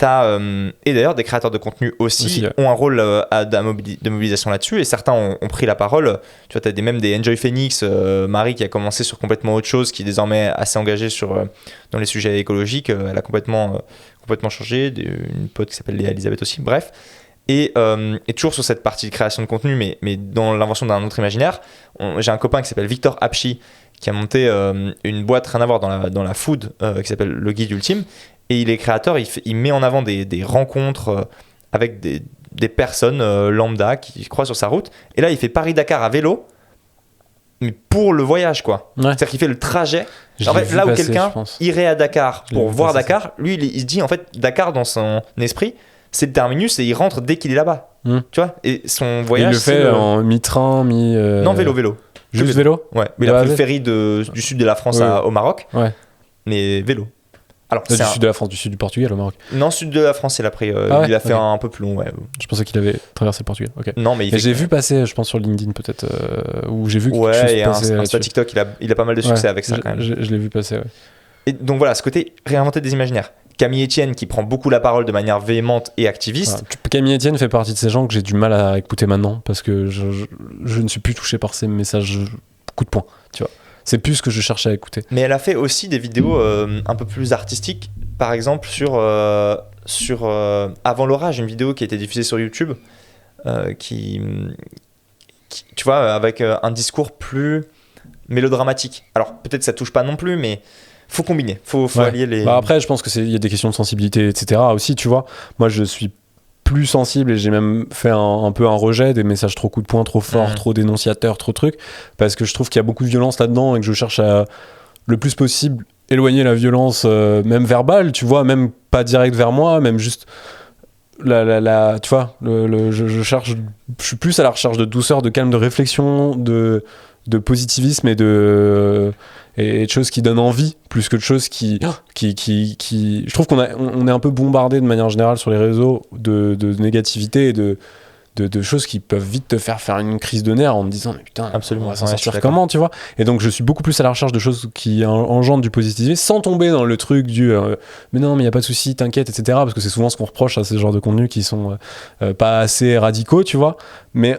d'ailleurs, des créateurs de contenu aussi ont un rôle de mobilisation là-dessus. Et certains ont pris la parole. Tu vois, t'as même des Enjoy Phoenix, Marie qui a commencé sur complètement autre chose, qui est désormais assez engagée dans les sujets écologiques. Elle a complètement changé. Une pote qui s'appelle Léa Elisabeth aussi. Bref. Et toujours sur cette partie de création de contenu, mais dans l'invention d'un autre imaginaire, j'ai un copain qui s'appelle Victor Apchi, qui a monté une boîte rien à voir dans la food qui s'appelle Le Guide Ultime, et il est créateur, il met en avant des rencontres avec des personnes lambda qui croisent sur sa route, et là il fait Paris-Dakar à vélo, mais pour le voyage, quoi. C'est-à-dire qu'il fait le trajet. En fait, là où quelqu'un irait à Dakar pour voir Dakar, lui il se dit en fait Dakar dans son esprit c'est le terminus et il rentre dès qu'il est là-bas. Tu vois, et son voyage, il le fait en mi-train, non, vélo. Juste vélo. Ouais, mais il a pris le ferry du sud de la France au Maroc. Ouais. Mais vélo. Alors, du sud de la France, du sud du Portugal au Maroc. Non, sud de la France, il a pris. Il a fait un peu plus long, ouais. Je pensais qu'il avait traversé le Portugal. Ok. Non, mais j'ai vu passer, je pense sur LinkedIn peut-être, où j'ai vu quelque chose passer. Ouais, et Insta TikTok, il a pas mal de succès avec ça quand même. Je l'ai vu passer, ouais. Et donc voilà, ce côté réinventer des imaginaires. Camille Etienne qui prend beaucoup la parole de manière véhémente et activiste. Camille Etienne fait partie de ces gens que j'ai du mal à écouter maintenant parce que je ne suis plus touché par ces messages coup de poing, tu vois. C'est plus ce que je cherche à écouter. Mais elle a fait aussi des vidéos un peu plus artistiques, par exemple sur Avant l'orage, une vidéo qui a été diffusée sur YouTube qui tu vois, avec un discours plus mélodramatique. Alors peut-être ça touche pas non plus, mais faut combiner, faut allier les... Après, je pense qu'il y a des questions de sensibilité, etc. aussi, tu vois. Moi, je suis plus sensible et j'ai même fait un peu un rejet des messages trop coup de poing, trop forts, trop dénonciateurs, trop trucs, parce que je trouve qu'il y a beaucoup de violence là-dedans et que je cherche à, le plus possible, éloigner la violence, même verbale, tu vois, même pas direct vers moi, même juste... tu vois, je suis plus à la recherche de douceur, de calme, de réflexion, de positivisme et de choses qui donnent envie plus que de choses qui je trouve qu'on est un peu bombardé de manière générale sur les réseaux de négativité et de choses qui peuvent vite te faire une crise de nerfs en te disant mais putain, absolument, on va s'en sortir comment, tu vois. Et donc je suis beaucoup plus à la recherche de choses qui engendrent du positivisme sans tomber dans le truc du mais non mais il y a pas de souci, t'inquiète, etc., parce que c'est souvent ce qu'on reproche à ce genre de contenus qui sont pas assez radicaux, tu vois. Mais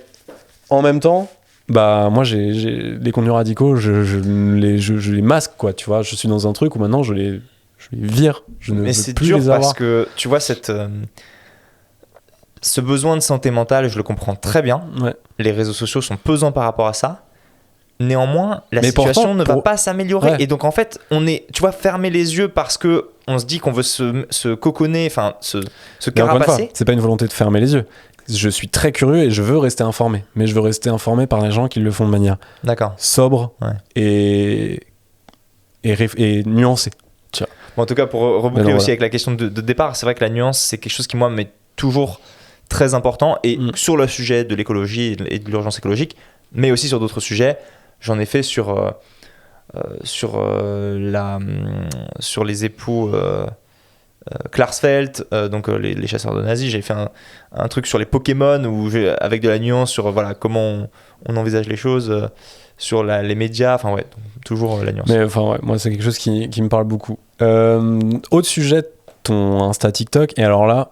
en même temps, bah moi j'ai les contenus radicaux, je les masque, quoi, tu vois. Je suis dans un truc où maintenant je les vire, je ne veux plus les avoir. Mais c'est dur parce que tu vois ce besoin de santé mentale, je le comprends très bien. Ouais. Les réseaux sociaux sont pesants par rapport à ça. Néanmoins, la situation ne va pas s'améliorer. Ouais. Et donc en fait, on est, tu vois, fermer les yeux parce que on se dit qu'on veut se coconner, enfin se carapacer. C'est pas une volonté de fermer les yeux. Je suis très curieux et je veux rester informé. Mais je veux rester informé par les gens qui le font de manière sobre et nuancée. Bon, en tout cas, pour reboucler aussi avec la question de départ, c'est vrai que la nuance, c'est quelque chose qui, moi, m'est toujours très important. Et sur le sujet de l'écologie et de l'urgence écologique, mais aussi sur d'autres sujets, j'en ai fait sur sur les époux Klarsfeld, donc les chasseurs de nazis. J'ai fait un truc sur les Pokémon avec de la nuance sur comment on envisage les choses, sur les médias, enfin ouais, toujours la nuance. Mais enfin ouais, moi c'est quelque chose qui me parle beaucoup. Autre sujet, ton Insta TikTok, et alors là,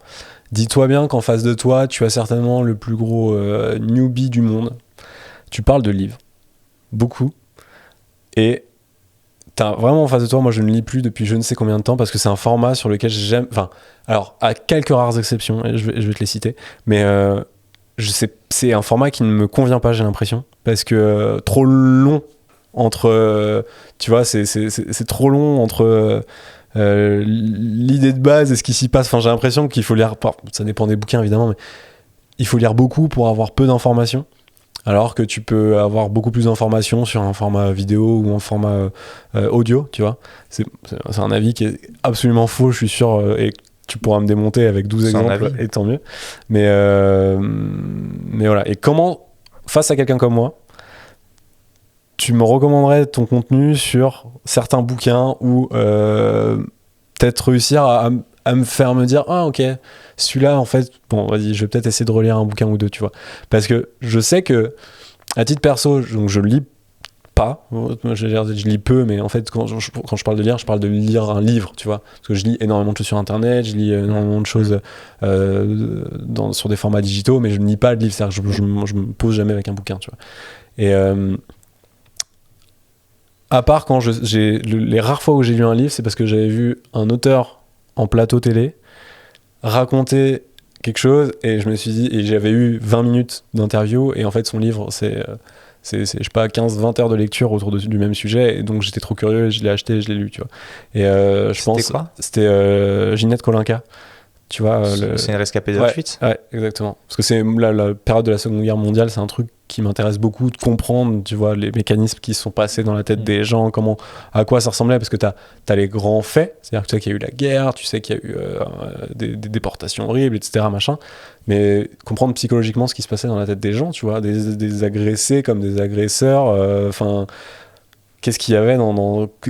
dis-toi bien qu'en face de toi, tu as certainement le plus gros newbie du monde. Tu parles de livres, beaucoup, et t'as vraiment en face de toi, moi je ne lis plus depuis je ne sais combien de temps, parce que c'est un format sur lequel j'aime, enfin, alors à quelques rares exceptions, et je vais te les citer, mais c'est un format qui ne me convient pas, j'ai l'impression, parce que trop long entre, tu vois, c'est trop long entre l'idée de base et ce qui s'y passe. Enfin, j'ai l'impression qu'il faut lire, ça dépend des bouquins évidemment, mais il faut lire beaucoup pour avoir peu d'informations, alors que tu peux avoir beaucoup plus d'informations sur un format vidéo ou un format audio, tu vois. C'est un avis qui est absolument faux, je suis sûr, et tu pourras me démonter avec 12 exemples, et tant mieux. Mais voilà. Et comment, face à quelqu'un comme moi, tu me recommanderais ton contenu sur certains bouquins ou peut-être réussir à me faire me dire ah ok, celui-là en fait, bon vas-y, je vais peut-être essayer de relire un bouquin ou deux, tu vois. Parce que je sais que à titre perso, donc je lis pas, je lis peu, mais en fait quand je parle de lire, je parle de lire un livre, tu vois, parce que je lis énormément de choses sur internet, je lis énormément de choses sur des formats digitaux, mais je ne lis pas de livre, c'est-à-dire que je me pose jamais avec un bouquin, tu vois. Et à part quand les rares fois où j'ai lu un livre, c'est parce que j'avais vu un auteur en plateau télé raconter quelque chose et je me suis dit, et j'avais eu 20 minutes d'interview et en fait son livre c'est je sais pas 15-20 heures de lecture autour du même sujet, et donc j'étais trop curieux, je l'ai acheté, je l'ai lu, tu vois. Et je pense quoi c'était Ginette Kolinka, tu vois. C'est une rescapée d'Auschwitz. Ouais, exactement. Parce que c'est la période de la Seconde Guerre mondiale, c'est un truc qui m'intéresse beaucoup de comprendre, tu vois, les mécanismes qui se sont passés dans la tête des gens, à quoi ça ressemblait, parce que t'as les grands faits, c'est-à-dire que tu sais qu'il y a eu la guerre, tu sais qu'il y a eu des déportations horribles, etc., machin, mais comprendre psychologiquement ce qui se passait dans la tête des gens, tu vois, des agressés comme des agresseurs, enfin... qu'est-ce qu'il y avait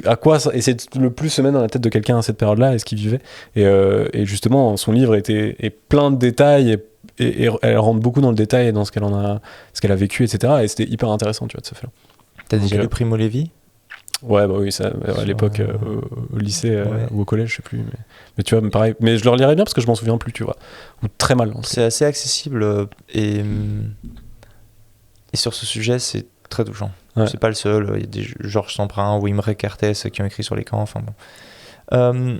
à quoi essayer de le plus se mettre dans la tête de quelqu'un à cette période-là et ce qu'il vivait, et justement son livre est plein de détails et elle rentre beaucoup dans le détail et dans ce qu'elle a vécu, etc., et c'était hyper intéressant, tu vois, de ce fait-là. T'as déjà lu Primo Levi? Ouais, bah oui, ça, à l'époque au lycée ou au collège, je sais plus, mais tu vois, pareil, mais je le relirais bien parce que je m'en souviens plus, tu vois, ou très mal. C'est assez accessible et sur ce sujet c'est très touchant. Ouais. C'est pas le seul, il y a des Georges Semprin ou Imre Kertész qui ont écrit sur les camps, enfin bon.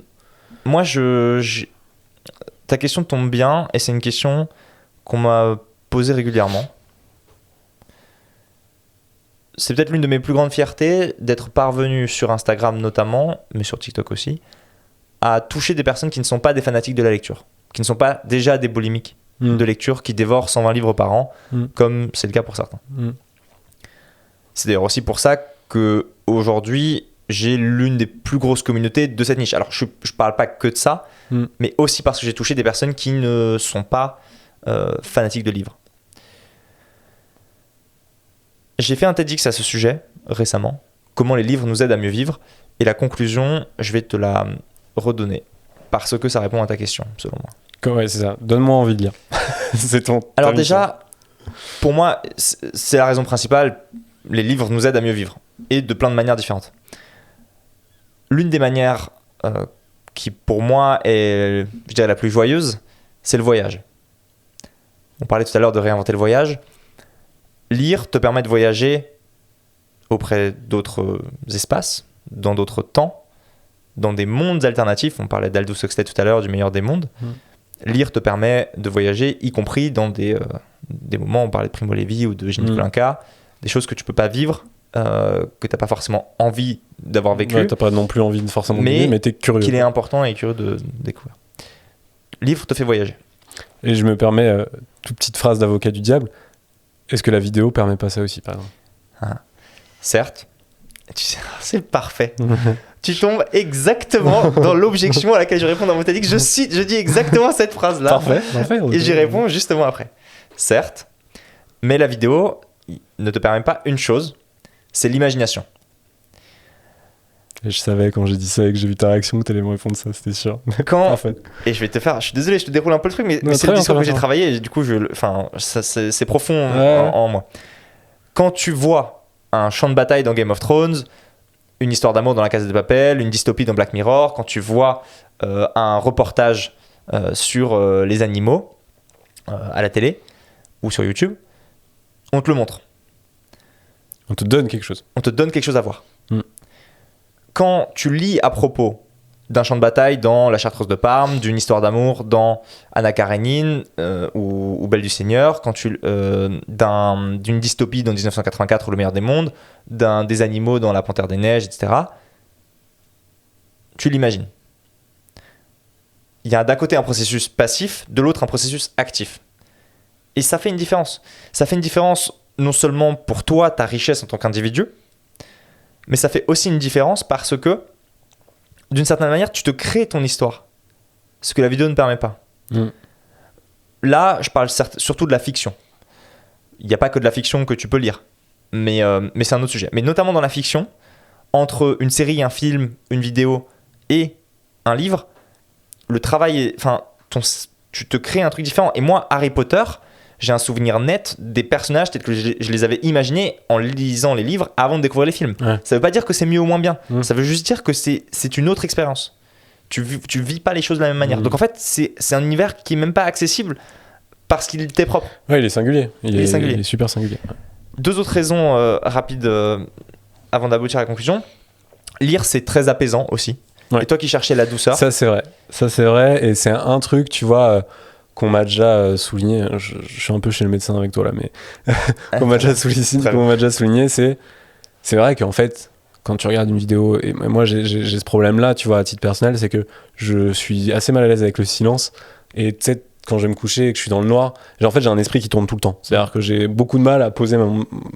Moi, ta question tombe bien, et c'est une question qu'on m'a posée régulièrement. C'est peut-être l'une de mes plus grandes fiertés d'être parvenu sur Instagram notamment, mais sur TikTok aussi, à toucher des personnes qui ne sont pas des fanatiques de la lecture, qui ne sont pas déjà des boulimiques de lecture, qui dévorent 120 livres par an, comme c'est le cas pour certains. C'est d'ailleurs aussi pour ça qu'aujourd'hui, j'ai l'une des plus grosses communautés de cette niche. Alors, je parle pas que de ça, mais aussi parce que j'ai touché des personnes qui ne sont pas fanatiques de livres. J'ai fait un TEDx à ce sujet récemment, comment les livres nous aident à mieux vivre, et la conclusion, je vais te la redonner, parce que ça répond à ta question, selon moi. Ouais, c'est ça. Donne-moi envie de lire. C'est ton... Alors déjà, pour moi, c'est la raison principale. Les livres nous aident à mieux vivre, et de plein de manières différentes. L'une des manières qui, pour moi, est, je dirais, la plus joyeuse, c'est le voyage. On parlait tout à l'heure de réinventer le voyage. Lire te permet de voyager auprès d'autres espaces, dans d'autres temps, dans des mondes alternatifs. On parlait d'Aldous Huxley tout à l'heure, du meilleur des mondes. Lire te permet de voyager, y compris dans des moments, on parlait de Primo Levi ou de Ginette Kolinka, des choses que tu peux pas vivre, que tu n'as pas forcément envie d'avoir vécu. Ouais, tu n'as pas non plus envie de forcément vivre, mais tu es curieux. Qu'il est important et curieux de découvrir. Livre te fait voyager. Et je me permets, toute petite phrase d'avocat du diable, est-ce que la vidéo permet pas ça aussi, par exemple? Certes. C'est parfait. Tu tombes exactement dans l'objection à laquelle je réponds dans mon TEDx. Je dis exactement cette phrase-là. Parfait. Et j'y réponds justement après. Certes, mais la vidéo ne te permet pas une chose, c'est l'imagination. Et je savais quand j'ai dit ça et que j'ai vu ta réaction que t'allais me répondre ça, c'était sûr. Quand... En fait. Et je vais te faire, je suis désolé, je te déroule un peu le truc, mais Non, c'est très le bien, discours très que j'ai bien. travaillé et du coup, c'est profond Ouais. en moi. Quand tu vois un champ de bataille dans Game of Thrones, une histoire d'amour dans La Casa de Papel, une dystopie dans Black Mirror, quand tu vois un reportage sur les animaux à la télé ou sur YouTube, on te le montre. On te donne quelque chose. On te donne quelque chose à voir. Mm. Quand tu lis à propos d'un champ de bataille dans La Chartreuse de Parme, d'une histoire d'amour dans Anna Karénine ou Belle du Seigneur, d'une dystopie dans 1984 ou Le Meilleur des Mondes, des animaux dans La Panthère des Neiges, etc., tu l'imagines. Il y a d'un côté un processus passif, de l'autre un processus actif. Et ça fait une différence. Ça fait une différence non seulement pour toi, ta richesse en tant qu'individu, mais ça fait aussi une différence parce que, d'une certaine manière, tu te crées ton histoire. Ce que la vidéo ne permet pas. Mm. Là, je parle surtout de la fiction. Il n'y a pas que de la fiction que tu peux lire. Mais c'est un autre sujet. Mais notamment dans la fiction, entre une série, un film, une vidéo et un livre, le travail est... Enfin, tu te crées un truc différent. Et moi, Harry Potter, j'ai un souvenir net des personnages tels que je les avais imaginés en lisant les livres avant de découvrir les films. Ouais. Ça veut pas dire que c'est mieux ou moins bien. Mm. Ça veut juste dire que c'est une autre expérience. Tu vis pas les choses de la même manière. Mm. Donc en fait, c'est un univers qui est même pas accessible parce qu'il t'est propre. Ouais, il est singulier. Il est singulier. Il est super singulier. Deux autres raisons rapides avant d'aboutir à la conclusion. Lire, c'est très apaisant aussi. Ouais. Et toi qui cherchais la douceur. Ça, c'est vrai. Ça, c'est vrai. Et c'est un truc, tu vois, qu'on m'a déjà souligné. Je suis un peu chez le médecin avec toi là, mais qu'on m'a déjà souligné, c'est vrai qu'en fait, quand tu regardes une vidéo, et moi j'ai ce problème-là, tu vois, à titre personnel, c'est que je suis assez mal à l'aise avec le silence. Et tu sais, quand je vais me coucher et que je suis dans le noir, en fait, j'ai un esprit qui tourne tout le temps. C'est-à-dire que j'ai beaucoup de mal à poser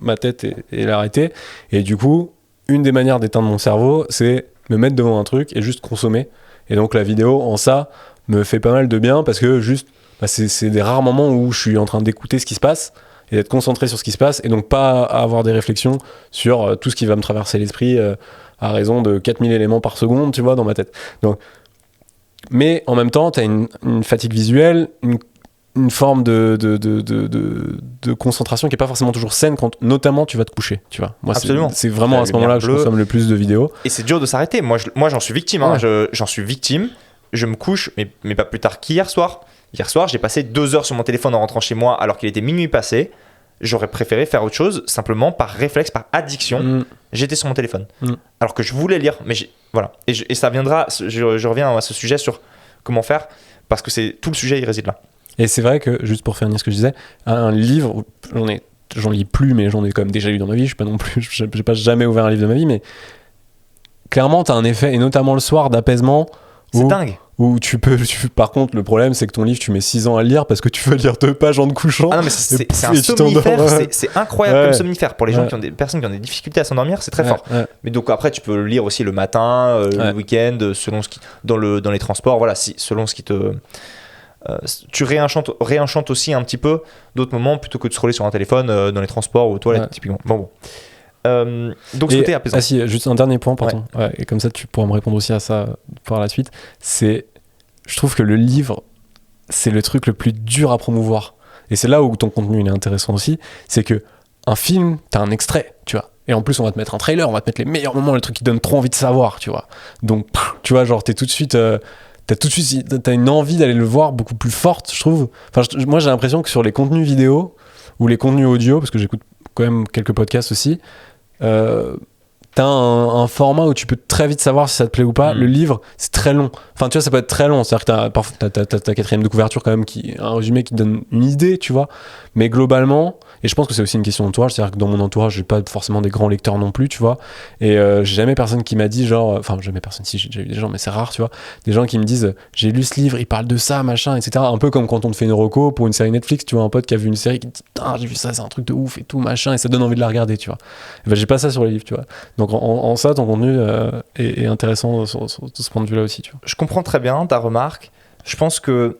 ma tête et l'arrêter. Et du coup, une des manières d'éteindre mon cerveau, c'est me mettre devant un truc et juste consommer. Et donc la vidéo, en ça, me fait pas mal de bien parce que juste, c'est des rares moments où je suis en train d'écouter ce qui se passe et d'être concentré sur ce qui se passe et donc pas avoir des réflexions sur tout ce qui va me traverser l'esprit à raison de 4000 éléments par seconde, tu vois, dans ma tête. Donc, mais en même temps, tu as une fatigue visuelle, une forme de concentration qui n'est pas forcément toujours saine quand notamment tu vas te coucher, tu vois. Moi, absolument. C'est vraiment à ce moment-là que je consomme le plus de vidéos. Et c'est dur de s'arrêter. Moi, j'en suis victime. Hein. J'en suis victime. Je me couche, mais pas plus tard qu'hier soir. Hier soir, j'ai passé 2 heures sur mon téléphone en rentrant chez moi alors qu'il était minuit passé. J'aurais préféré faire autre chose, simplement par réflexe, par addiction. J'étais sur mon téléphone. Alors que je voulais lire. Mais voilà. Et ça viendra, je reviens à ce sujet sur comment faire, parce que tout le sujet, il réside là. Et c'est vrai que, juste pour finir ce que je disais, un livre, j'en lis plus, mais j'en ai quand même déjà lu dans ma vie. Je suis pas non plus, j'ai pas jamais ouvert un livre de ma vie, mais clairement, t'as un effet, et notamment le soir, d'apaisement. C'est dingue. Où par contre, le problème, c'est que ton livre, tu mets 6 ans à le lire parce que tu veux lire 2 pages en te couchant. Ah non, mais c'est un somnifère, c'est incroyable comme somnifère. Pour les gens personnes qui ont des difficultés à s'endormir, c'est très fort. Ouais. Mais donc après, tu peux le lire aussi le matin, le week-end, selon dans les transports, voilà, selon ce qui te. Tu réenchantes aussi un petit peu d'autres moments plutôt que de scroller sur un téléphone dans les transports ou aux toilettes, typiquement. Bon. Donc ce côté apaisant. Ah si, juste un dernier point, pardon. Ouais, et comme ça tu pourras me répondre aussi à ça par la suite. Je trouve que le livre, c'est le truc le plus dur à promouvoir. Et c'est là où ton contenu il est intéressant aussi. C'est que un film, t'as un extrait, tu vois. Et en plus, on va te mettre un trailer, on va te mettre les meilleurs moments, les trucs qui donnent trop envie de savoir, tu vois. Donc, tu vois, genre, t'as une envie d'aller le voir beaucoup plus forte, je trouve. Enfin, moi, j'ai l'impression que sur les contenus vidéo ou les contenus audio, parce que j'écoute quand même quelques podcasts aussi, t'as un format où tu peux très vite savoir si ça te plaît ou pas. Le livre, c'est très long. Enfin, tu vois, ça peut être très long. C'est-à-dire que t'as ta 4e de couverture quand même, un résumé qui te donne une idée, tu vois. Mais globalement, et je pense que c'est aussi une question d'entourage, c'est-à-dire que dans mon entourage, j'ai pas forcément des grands lecteurs non plus, tu vois. Et j'ai jamais personne qui m'a dit genre, enfin jamais personne, si j'ai déjà eu des gens, mais c'est rare, tu vois. Des gens qui me disent, j'ai lu ce livre, il parle de ça, machin, etc. Un peu comme quand on te fait une reco pour une série Netflix, tu vois, un pote qui a vu une série qui te dit, putain, j'ai vu ça, c'est un truc de ouf et tout, machin, et ça donne envie de la regarder, tu vois. Et ben, j'ai pas ça sur les livres, tu vois. Donc en ça, ton contenu est intéressant sur ce point de vue-là aussi, tu vois. Je comprends très bien ta remarque. Je pense que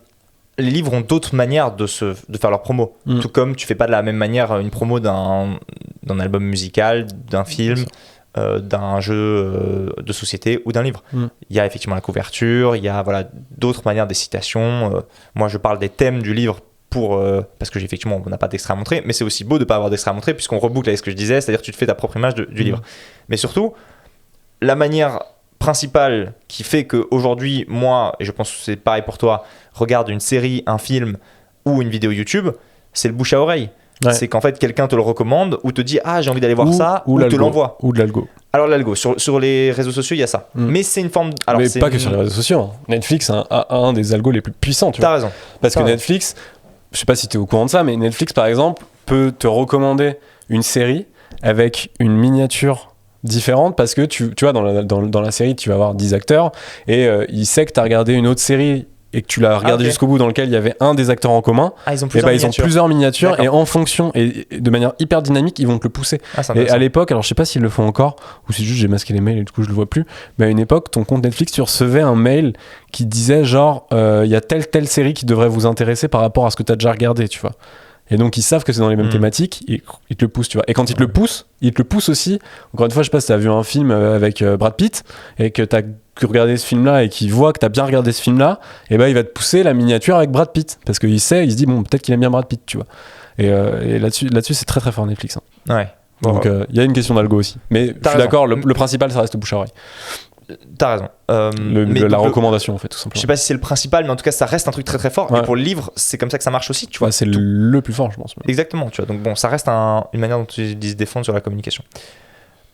les livres ont d'autres manières de faire leur promo. Tout comme tu fais pas de la même manière une promo d'un album musical, d'un film, d'un jeu de société ou d'un livre. Il y a effectivement la couverture, il y a d'autres manières des citations. Moi, je parle des thèmes du livre parce que effectivement, on n'a pas d'extrait à montrer, mais c'est aussi beau de ne pas avoir d'extrait à montrer puisqu'on reboucle avec ce que je disais, c'est-à-dire que tu te fais ta propre image du livre. Mais surtout, la manière principale qui fait qu'aujourd'hui, moi, et je pense que c'est pareil pour toi, regarde une série, un film ou une vidéo YouTube, c'est le bouche à oreille. Ouais. C'est qu'en fait, quelqu'un te le recommande ou te dit « Ah, j'ai envie d'aller voir ça » ou te l'envoie. Ou de l'algo. Alors l'algo, sur les réseaux sociaux, il y a ça. Mais c'est une forme... Alors, mais pas que sur les réseaux sociaux. Hein. Netflix a un des algos les plus puissants. T'as raison. Parce que Netflix, je sais pas si tu es au courant de ça, mais Netflix, par exemple, peut te recommander une série avec une miniature différente parce que tu vois, dans la série, tu vas avoir 10 acteurs et il sait que tu as regardé une autre série et que tu l'as regardé jusqu'au bout dans lequel il y avait un des acteurs en commun, ils ont plusieurs miniatures et en fonction et de manière hyper dynamique, ils vont te le pousser. Et à l'époque, alors je sais pas s'ils le font encore ou c'est juste j'ai masqué les mails et du coup je le vois plus, mais à une époque, ton compte Netflix, tu recevais un mail qui disait genre il y a telle série qui devrait vous intéresser par rapport à ce que tu as déjà regardé, tu vois. Et donc ils savent que c'est dans les mêmes thématiques et ils te le poussent, tu vois. Et quand ils te le poussent aussi, encore une fois, je sais pas si t'as vu un film avec Brad Pitt et que t'as regardé ce film-là et qu'il voit que t'as bien regardé ce film-là, et ben il va te pousser la miniature avec Brad Pitt parce qu'il sait, il se dit bon peut-être qu'il aime bien Brad Pitt, tu vois. Et là-dessus c'est très très fort Netflix. Hein. Ouais. Donc il y a une question d'algo aussi. Mais je suis d'accord, le principal ça reste bouche à oreille. T'as raison. La recommandation en fait tout simplement. Je sais pas si c'est le principal, mais en tout cas ça reste un truc très très fort. Ouais. Et pour le livre, c'est comme ça que ça marche aussi, tu vois. C'est le plus fort, je pense. Exactement, tu vois. Donc bon, ça reste une manière dont ils se défendent sur la communication.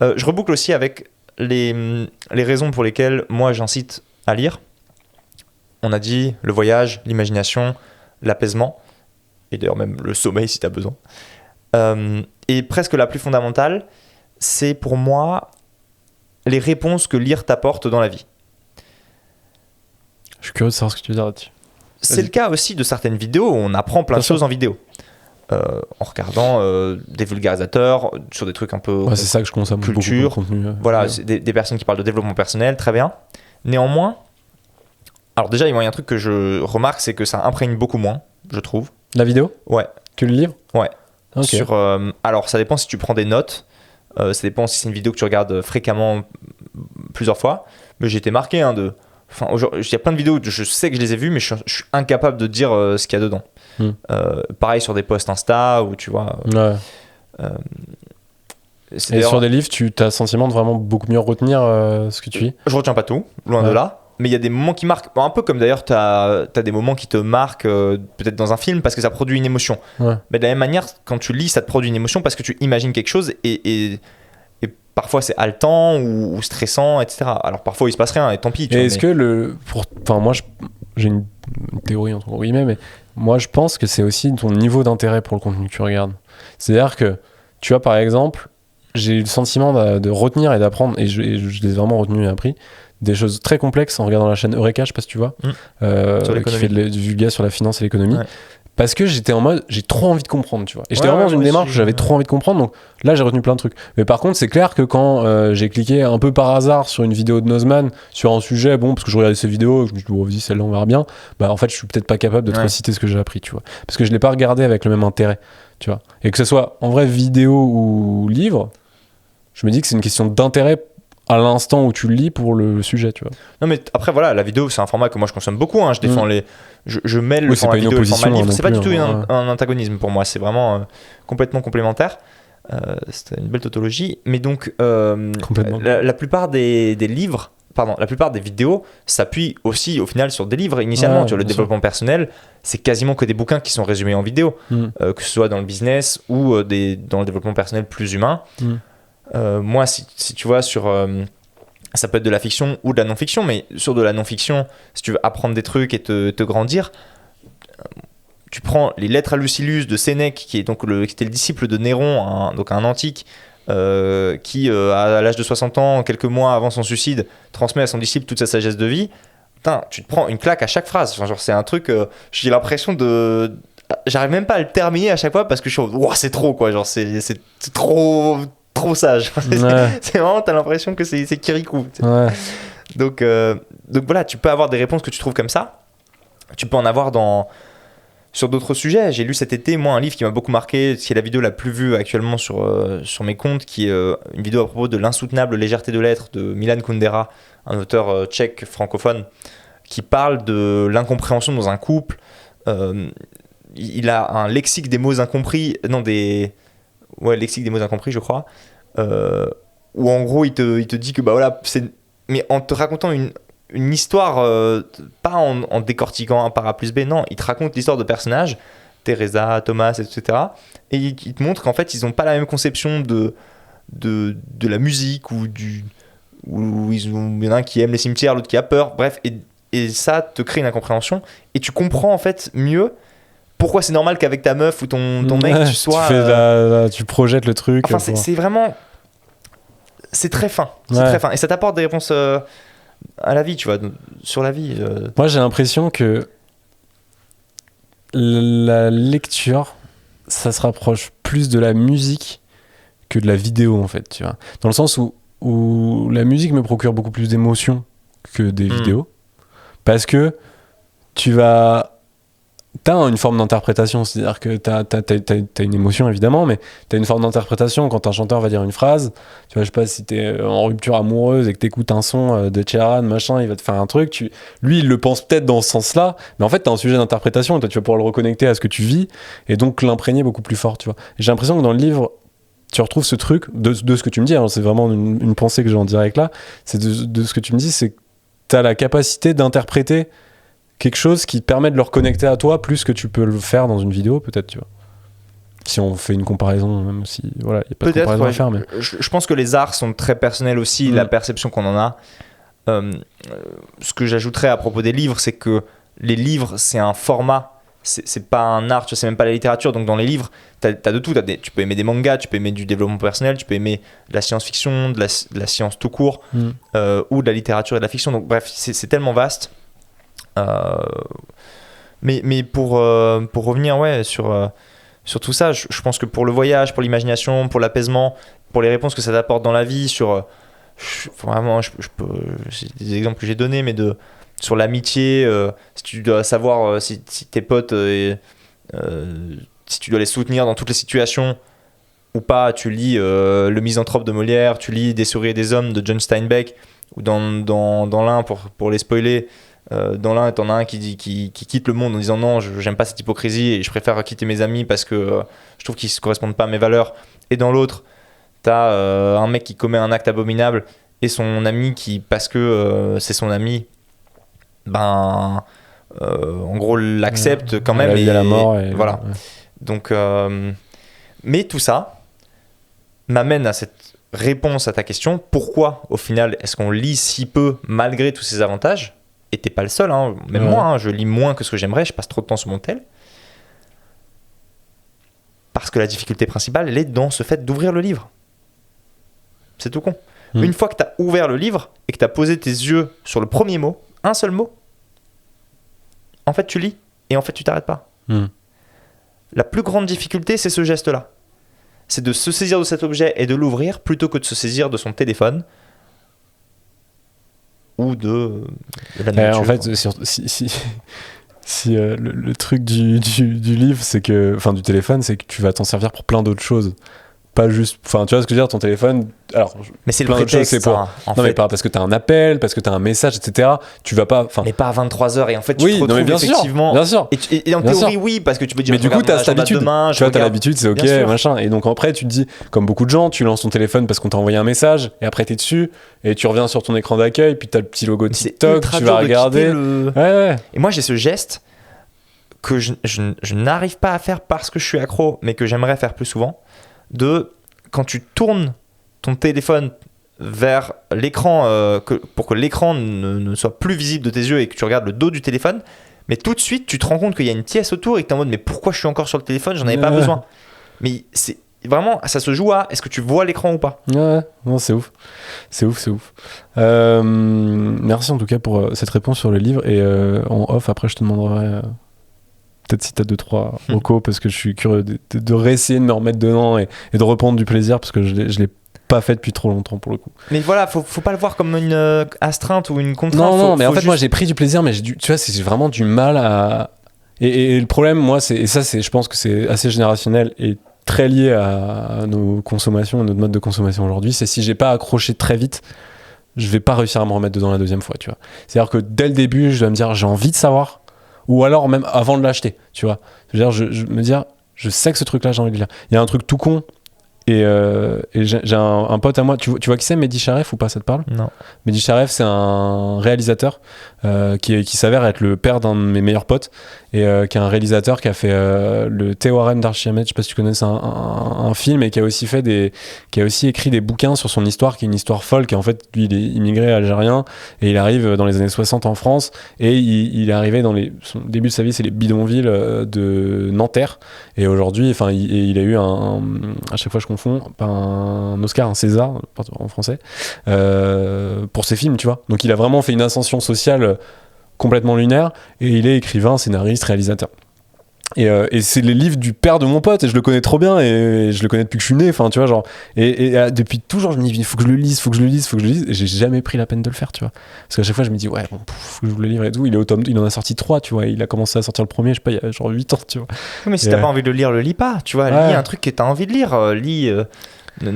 Je reboucle aussi avec les raisons pour lesquelles moi j'incite à lire. On a dit le voyage, l'imagination, l'apaisement, et d'ailleurs même le sommeil si t'as besoin. Et presque la plus fondamentale, c'est pour moi les réponses que lire t'apporte dans la vie. Je suis curieux de savoir ce que tu veux dire là-dessus. C'est le cas aussi de certaines vidéos où on apprend plein de choses en vidéo. En regardant des vulgarisateurs sur des trucs un peu c'est ça que je consomme culture, beaucoup de contenu, voilà, c'est des personnes qui parlent de développement personnel, très bien. Néanmoins, alors déjà il y a un truc que je remarque, c'est que ça imprègne beaucoup moins, je trouve. La vidéo ? Ouais. Que le livre ? Ouais. Okay. Alors ça dépend si tu prends des notes, ça dépend si c'est une vidéo que tu regardes fréquemment plusieurs fois, mais j'ai été marqué il y a plein de vidéos, je sais que je les ai vues, mais je suis incapable de dire ce qu'il y a dedans. Pareil sur des posts Insta où tu vois. Et sur des livres, tu as le sentiment de vraiment beaucoup mieux retenir ce que tu lis ? Je retiens pas tout, loin de là. Mais il y a des moments qui marquent. Un peu comme d'ailleurs, tu as des moments qui te marquent peut-être dans un film parce que ça produit une émotion. Ouais. Mais de la même manière, quand tu lis, ça te produit une émotion parce que tu imagines quelque chose et parfois c'est haletant ou stressant, etc. Alors parfois il se passe rien et tant pis. Et est-ce que moi j'ai une théorie entre guillemets, mais moi je pense que c'est aussi ton niveau d'intérêt pour le contenu que tu regardes. C'est-à-dire que tu vois par exemple, j'ai eu le sentiment de retenir et d'apprendre, et je l'ai vraiment retenu et appris, des choses très complexes en regardant la chaîne Eureka, je sais pas si tu vois, qui fait du vulga sur la finance et l'économie. Ouais. Parce que j'étais en mode, j'ai trop envie de comprendre, tu vois. Et j'étais vraiment dans une démarche où j'avais trop envie de comprendre, donc là j'ai retenu plein de trucs. Mais par contre, c'est clair que quand j'ai cliqué un peu par hasard sur une vidéo de Nozman, sur un sujet, parce que je regardais ses vidéos, je me suis dit, vas-y, celle-là on verra bien, en fait je suis peut-être pas capable de te reciter ce que j'ai appris, tu vois. Parce que je l'ai pas regardé avec le même intérêt, tu vois. Et que ce soit en vrai vidéo ou livre, je me dis que c'est une question d'intérêt à l'instant où tu le lis pour le sujet, tu vois. Non mais après voilà, la vidéo c'est un format que moi je consomme beaucoup, je défends je mêle le format vidéo et le format livre, c'est pas du tout un antagonisme pour moi, c'est vraiment complètement complémentaire. C'était une belle tautologie, mais donc la plupart des livres, la plupart des vidéos s'appuient aussi au final sur des livres initialement, tu vois, le développement personnel, c'est quasiment que des bouquins qui sont résumés en vidéo, que ce soit dans le business ou dans le développement personnel plus humain. Moi, si tu vois, ça peut être de la fiction ou de la non-fiction, mais sur de la non-fiction, si tu veux apprendre des trucs et te grandir, tu prends les Lettres à Lucilius de Sénèque, qui était le disciple de Néron, donc un antique, qui, à l'âge de 60 ans, quelques mois avant son suicide, transmet à son disciple toute sa sagesse de vie. Putain, tu te prends une claque à chaque phrase. Genre, c'est un truc, j'ai l'impression de... J'arrive même pas à le terminer à chaque fois parce que je suis c'est trop, quoi. Genre, c'est trop sage. C'est vraiment, t'as l'impression que c'est Kirikou. Donc voilà, tu peux avoir des réponses que tu trouves comme ça. Tu peux en avoir dans sur d'autres sujets. J'ai lu cet été, moi, un livre qui m'a beaucoup marqué, qui est la vidéo la plus vue actuellement sur mes comptes, qui est une vidéo à propos de l'insoutenable légèreté de l'être de Milan Kundera, un auteur tchèque francophone, qui parle de l'incompréhension dans un couple. Il a un lexique des mots incompris, lexique des mots incompris, je crois, où en gros il te dit que bah voilà, mais en te racontant une histoire, pas en décortiquant un par A plus B, non, il te raconte l'histoire de personnages, Teresa, Thomas, etc. Et il te montre qu'en fait ils n'ont pas la même conception de la musique ou il y en a un qui aime les cimetières, l'autre qui a peur, bref, et ça te crée une incompréhension et tu comprends en fait mieux pourquoi c'est normal qu'avec ta meuf ou ton mec tu sois tu projettes le truc, enfin c'est vraiment, c'est très fin, très fin et ça t'apporte des réponses à la vie, tu vois, sur la vie. Moi j'ai l'impression que la lecture ça se rapproche plus de la musique que de la vidéo en fait, tu vois, dans le sens où la musique me procure beaucoup plus d'émotions que des vidéos. Parce que t'as une forme d'interprétation, c'est-à-dire que t'as une émotion évidemment, mais t'as une forme d'interprétation quand un chanteur va dire une phrase. Tu vois, je sais pas, si t'es en rupture amoureuse et que t'écoutes un son de Sheeran, machin, il va te faire un truc. Lui, il le pense peut-être dans ce sens-là, mais en fait, t'as un sujet d'interprétation et toi, tu vas pouvoir le reconnecter à ce que tu vis et donc l'imprégner beaucoup plus fort, tu vois. Et j'ai l'impression que dans le livre, tu retrouves ce truc de ce que tu me dis. Alors c'est vraiment une pensée que j'ai en direct là. C'est de ce que tu me dis, c'est t'as la capacité d'interpréter quelque chose qui te permet de le reconnecter à toi plus que tu peux le faire dans une vidéo, peut-être, tu vois. Si on fait une comparaison, même si, voilà, il n'y a pas de comparaison à faire. Mais... Je pense que les arts sont très personnels aussi, la perception qu'on en a. Ce que j'ajouterais à propos des livres, c'est que les livres, c'est un format, c'est pas un art, tu vois, c'est même pas la littérature. Donc dans les livres, t'as de tout. Tu peux aimer des mangas, tu peux aimer du développement personnel, tu peux aimer de la science-fiction, de la science tout court, ou de la littérature et de la fiction. Donc bref, c'est tellement vaste. Mais pour revenir sur tout ça, je pense que pour le voyage, pour l'imagination, pour l'apaisement, pour les réponses que ça t'apporte dans la vie, vraiment, c'est des exemples que j'ai donnés, mais sur l'amitié, si tu dois savoir si tes potes, si tu dois les soutenir dans toutes les situations ou pas, tu lis Le Misanthrope de Molière, tu lis Des souris et des hommes de John Steinbeck, ou dans l'un, pour les spoiler, dans l'un, t'en as un qui quitte le monde en disant non, j'aime pas cette hypocrisie et je préfère quitter mes amis parce que je trouve qu'ils ne correspondent pas à mes valeurs. Et dans l'autre, t'as un mec qui commet un acte abominable et son ami qui, parce que c'est son ami, en gros l'accepte quand même. La vie à la mort. Et voilà. Ouais. Donc, mais tout ça m'amène à cette réponse à ta question. Pourquoi, au final, est-ce qu'on lit si peu malgré tous ces avantages ? Et t'es pas le seul, hein. Même moi, hein, je lis moins que ce que j'aimerais, je passe trop de temps sur mon tel. Parce que la difficulté principale, elle est dans ce fait d'ouvrir le livre. C'est tout con. Une fois que t'as ouvert le livre et que t'as posé tes yeux sur le premier mot, un seul mot, en fait tu lis et en fait tu t'arrêtes pas. La plus grande difficulté, c'est ce geste-là. C'est de se saisir de cet objet et de l'ouvrir plutôt que de se saisir de son téléphone ou de la nourriture. En fait, si le truc du livre, c'est que, enfin du téléphone, c'est que tu vas t'en servir pour plein d'autres choses. Pas juste, enfin tu vois ce que je veux dire, ton téléphone, alors mais c'est le prétexte, c'est pour mais pas parce que t'as un appel, parce que t'as un message, etc. Tu vas pas, mais pas à 23h et en fait tu te retrouves bien effectivement bien sûr. Et en théorie oui, parce que tu peux dire mais du coup t'as cette habitude, tu vois, t'as l'habitude, c'est ok, machin, et donc après tu te dis, comme beaucoup de gens, tu lances ton téléphone parce qu'on t'a envoyé un message et après t'es dessus et tu reviens sur ton écran d'accueil puis t'as le petit logo TikTok, tu vas regarder. Et moi j'ai ce geste que je n'arrive pas à faire parce que je suis accro, mais que j'aimerais faire plus souvent. Quand tu tournes ton téléphone vers l'écran pour que l'écran ne soit plus visible de tes yeux et que tu regardes le dos du téléphone, mais tout de suite tu te rends compte qu'il y a une pièce autour et que tu es en mode mais pourquoi je suis encore sur le téléphone, j'en avais pas besoin. Mais c'est vraiment, ça se joue à est-ce que tu vois l'écran ou pas. Non, c'est ouf. Merci en tout cas pour cette réponse sur le livre, et en off après je te demanderai peut-être si t'as 2-3 recos, parce que je suis curieux de réessayer de me remettre dedans et de reprendre du plaisir, parce que je l'ai pas fait depuis trop longtemps pour le coup. Mais voilà, faut pas le voir comme une astreinte ou une contrainte. Non, mais en fait moi j'ai pris du plaisir, mais tu vois, c'est vraiment du mal à... Et le problème, moi, je pense que c'est assez générationnel et très lié à nos consommations, à notre mode de consommation aujourd'hui, c'est si j'ai pas accroché très vite, je vais pas réussir à me remettre dedans la deuxième fois, tu vois. C'est-à-dire que dès le début, je dois me dire, j'ai envie de savoir, ou alors même avant de l'acheter, tu vois. C'est-à-dire, je me dire, je sais que ce truc-là, j'ai envie de lire. Il y a un truc tout con, et j'ai un pote à moi, tu vois qui c'est, Mehdi Charef, ou pas, ça te parle? Non. Mehdi Charef, c'est un réalisateur qui s'avère être le père d'un de mes meilleurs potes, et qui est un réalisateur qui a fait le Théorème d'Archimède, je sais pas si tu connais, c'est un film, et qui a aussi écrit des bouquins sur son histoire, qui est une histoire folle, qui en fait, lui, il est immigré algérien, et il arrive dans les années 60 en France, et il est arrivé son début de sa vie, c'est les bidonvilles de Nanterre, et aujourd'hui, enfin, il a eu à chaque fois je confonds, pas un Oscar, un César en français, pour ses films, tu vois. Donc il a vraiment fait une ascension sociale complètement lunaire, et il est écrivain, scénariste, réalisateur. Et c'est les livres du père de mon pote, et je le connais trop bien, et je le connais depuis que je suis né, enfin, tu vois, genre. Et depuis toujours, je me dis, il faut que je le lise, et j'ai jamais pris la peine de le faire, tu vois. Parce qu'à chaque fois, je me dis, ouais, bon, faut que je le livre et tout. Il est au tome 2, il en a sorti 3, tu vois. Il a commencé à sortir le premier, je sais pas, il y a genre 8 ans, tu vois. Oui, mais si t'as pas envie de le lire, le lis pas, tu vois. Lis un truc que t'as envie de lire,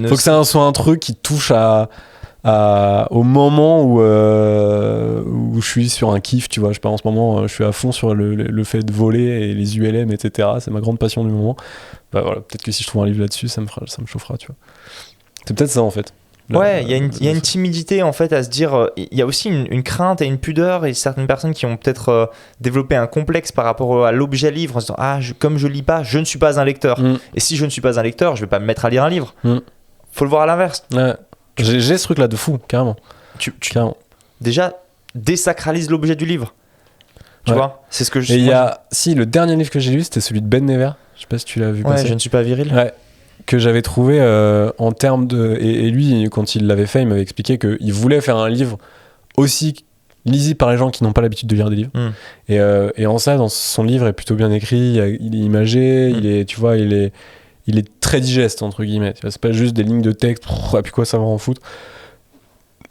faut que ça soit un truc qui touche au moment où je suis sur un kiff, tu vois. Je sais pas, en ce moment, je suis à fond sur le fait de voler et les ULM, etc. C'est ma grande passion du moment. Bah voilà, peut-être que si je trouve un livre là-dessus, ça me chauffera, tu vois. C'est peut-être ça, en fait. Ouais, il y a une timidité, en fait, à se dire. Il y a aussi une crainte et une pudeur, et certaines personnes qui ont peut-être développé un complexe par rapport à l'objet livre, en se disant, comme je lis pas, je ne suis pas un lecteur. Et si je ne suis pas un lecteur, je vais pas me mettre à lire un livre. Faut le voir à l'inverse. Ouais. J'ai ce truc-là de fou, carrément. Carrément. Déjà, désacralise l'objet du livre. Tu vois, c'est ce que je. Si, le dernier livre que j'ai lu, c'était celui de Ben Never. Je sais pas si tu l'as vu passer. Ouais, Je ne suis pas viril. Ouais. Que j'avais trouvé en termes de. Et lui, quand il l'avait fait, il m'avait expliqué qu'il voulait faire un livre aussi lisible par les gens qui n'ont pas l'habitude de lire des livres. Et en ça, dans son livre, est plutôt bien écrit, il est imagé, il est très digeste, entre guillemets. C'est pas juste des lignes de texte, et puis quoi, ça va en foutre.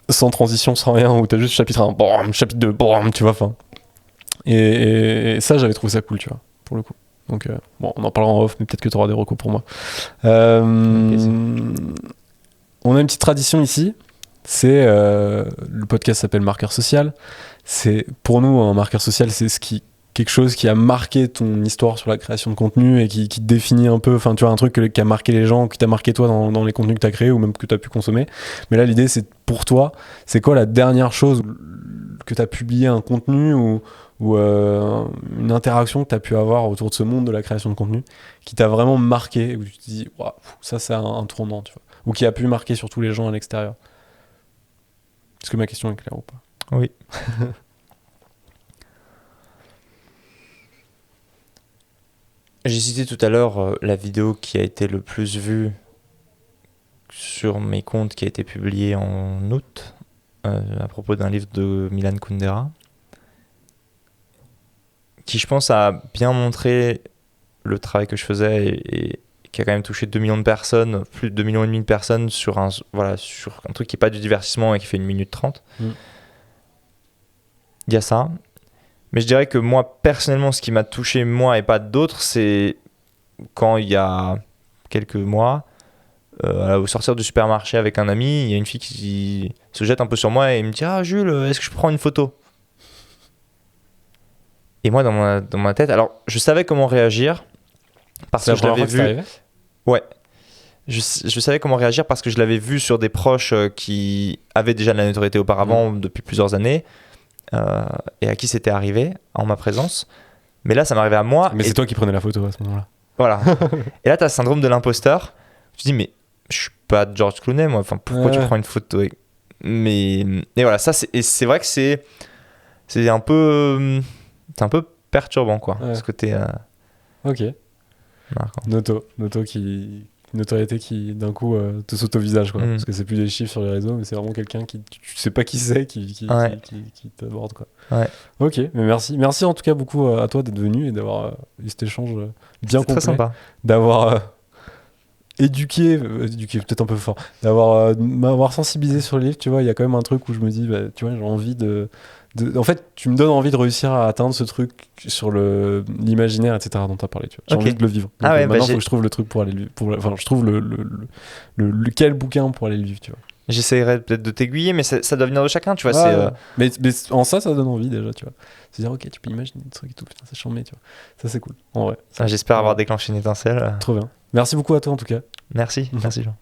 Sans transition, sans rien, où t'as juste chapitre 1, boum, chapitre 2, boum, tu vois, enfin. Et ça, j'avais trouvé ça cool, tu vois, pour le coup. Donc, bon, on en parlera en off, mais peut-être que t'auras des recos pour moi. On a une petite tradition ici, c'est le podcast s'appelle Marqueur Social. C'est, pour nous, un marqueur social, c'est quelque chose qui a marqué ton histoire sur la création de contenu et qui te définit un peu, enfin tu vois, un truc qui a marqué les gens, qui t'a marqué toi dans les contenus que tu as créés ou même que tu as pu consommer. Mais là, l'idée, c'est pour toi, c'est quoi la dernière chose que tu as publié, un contenu ou une interaction que tu as pu avoir autour de ce monde de la création de contenu qui t'a vraiment marqué, où tu te dis, waouh, ça c'est un tournant, tu vois, ou qui a pu marquer surtout les gens à l'extérieur. Est-ce que ma question est claire ou pas? Oui. J'ai cité tout à l'heure la vidéo qui a été le plus vue sur mes comptes, qui a été publiée en août, à propos d'un livre de Milan Kundera, qui je pense a bien montré le travail que je faisais et qui a quand même touché 2 millions de personnes, plus de 2,5 millions de personnes sur un truc qui n'est pas du divertissement et qui fait 1 minute 30. Il y a ça. Mais je dirais que moi, personnellement, ce qui m'a touché, moi et pas d'autres, c'est quand il y a quelques mois, au sortir du supermarché avec un ami, il y a une fille qui se jette un peu sur moi et me dit « Ah Jules, est-ce que je peux prendre une photo ?» Et moi, dans ma tête, alors je savais comment réagir parce que je l'avais vu. Ouais. Je savais comment réagir parce que je l'avais vu sur des proches qui avaient déjà de la notoriété auparavant depuis plusieurs années. Et à qui c'était arrivé en ma présence. Mais là, ça m'arrivait à moi. Mais c'est toi qui prenais la photo à ce moment-là. Voilà. Et là, tu as le syndrome de l'imposteur. Tu te dis, mais je suis pas George Clooney, moi. Enfin, pourquoi tu prends une photo et voilà, ça, c'est vrai que c'est un peu perturbant, quoi. Ce côté. Ok. Noto une notoriété qui d'un coup te saute au visage, quoi. Parce que c'est plus des chiffres sur les réseaux, mais c'est vraiment quelqu'un qui tu sais pas qui c'est qui t'aborde, quoi. Ouais. Ok, mais merci en tout cas beaucoup à toi d'être venu et d'avoir eu cet échange bien complet, très sympa, d'avoir éduqué peut-être un peu fort, m'avoir sensibilisé sur le livre, tu vois, il y a quand même un truc où je me dis, bah, tu vois, j'ai envie en fait, tu me donnes envie de réussir à atteindre ce truc sur l'imaginaire, etc., dont tu as parlé, tu vois. J'ai envie de le vivre. Donc, maintenant, il faut que je trouve le truc pour aller le vivre. Enfin, je trouve quel bouquin pour aller le vivre, tu vois. J'essaierai peut-être de t'aiguiller, mais ça doit venir de chacun, tu vois. Mais en ça donne envie déjà, tu vois. C'est dire, ok, tu peux imaginer des trucs et tout, putain, c'est charmé, tu vois. Ça, c'est cool, en vrai. J'espère avoir déclenché une étincelle. Trop bien. Merci beaucoup à toi, en tout cas. Merci Jean.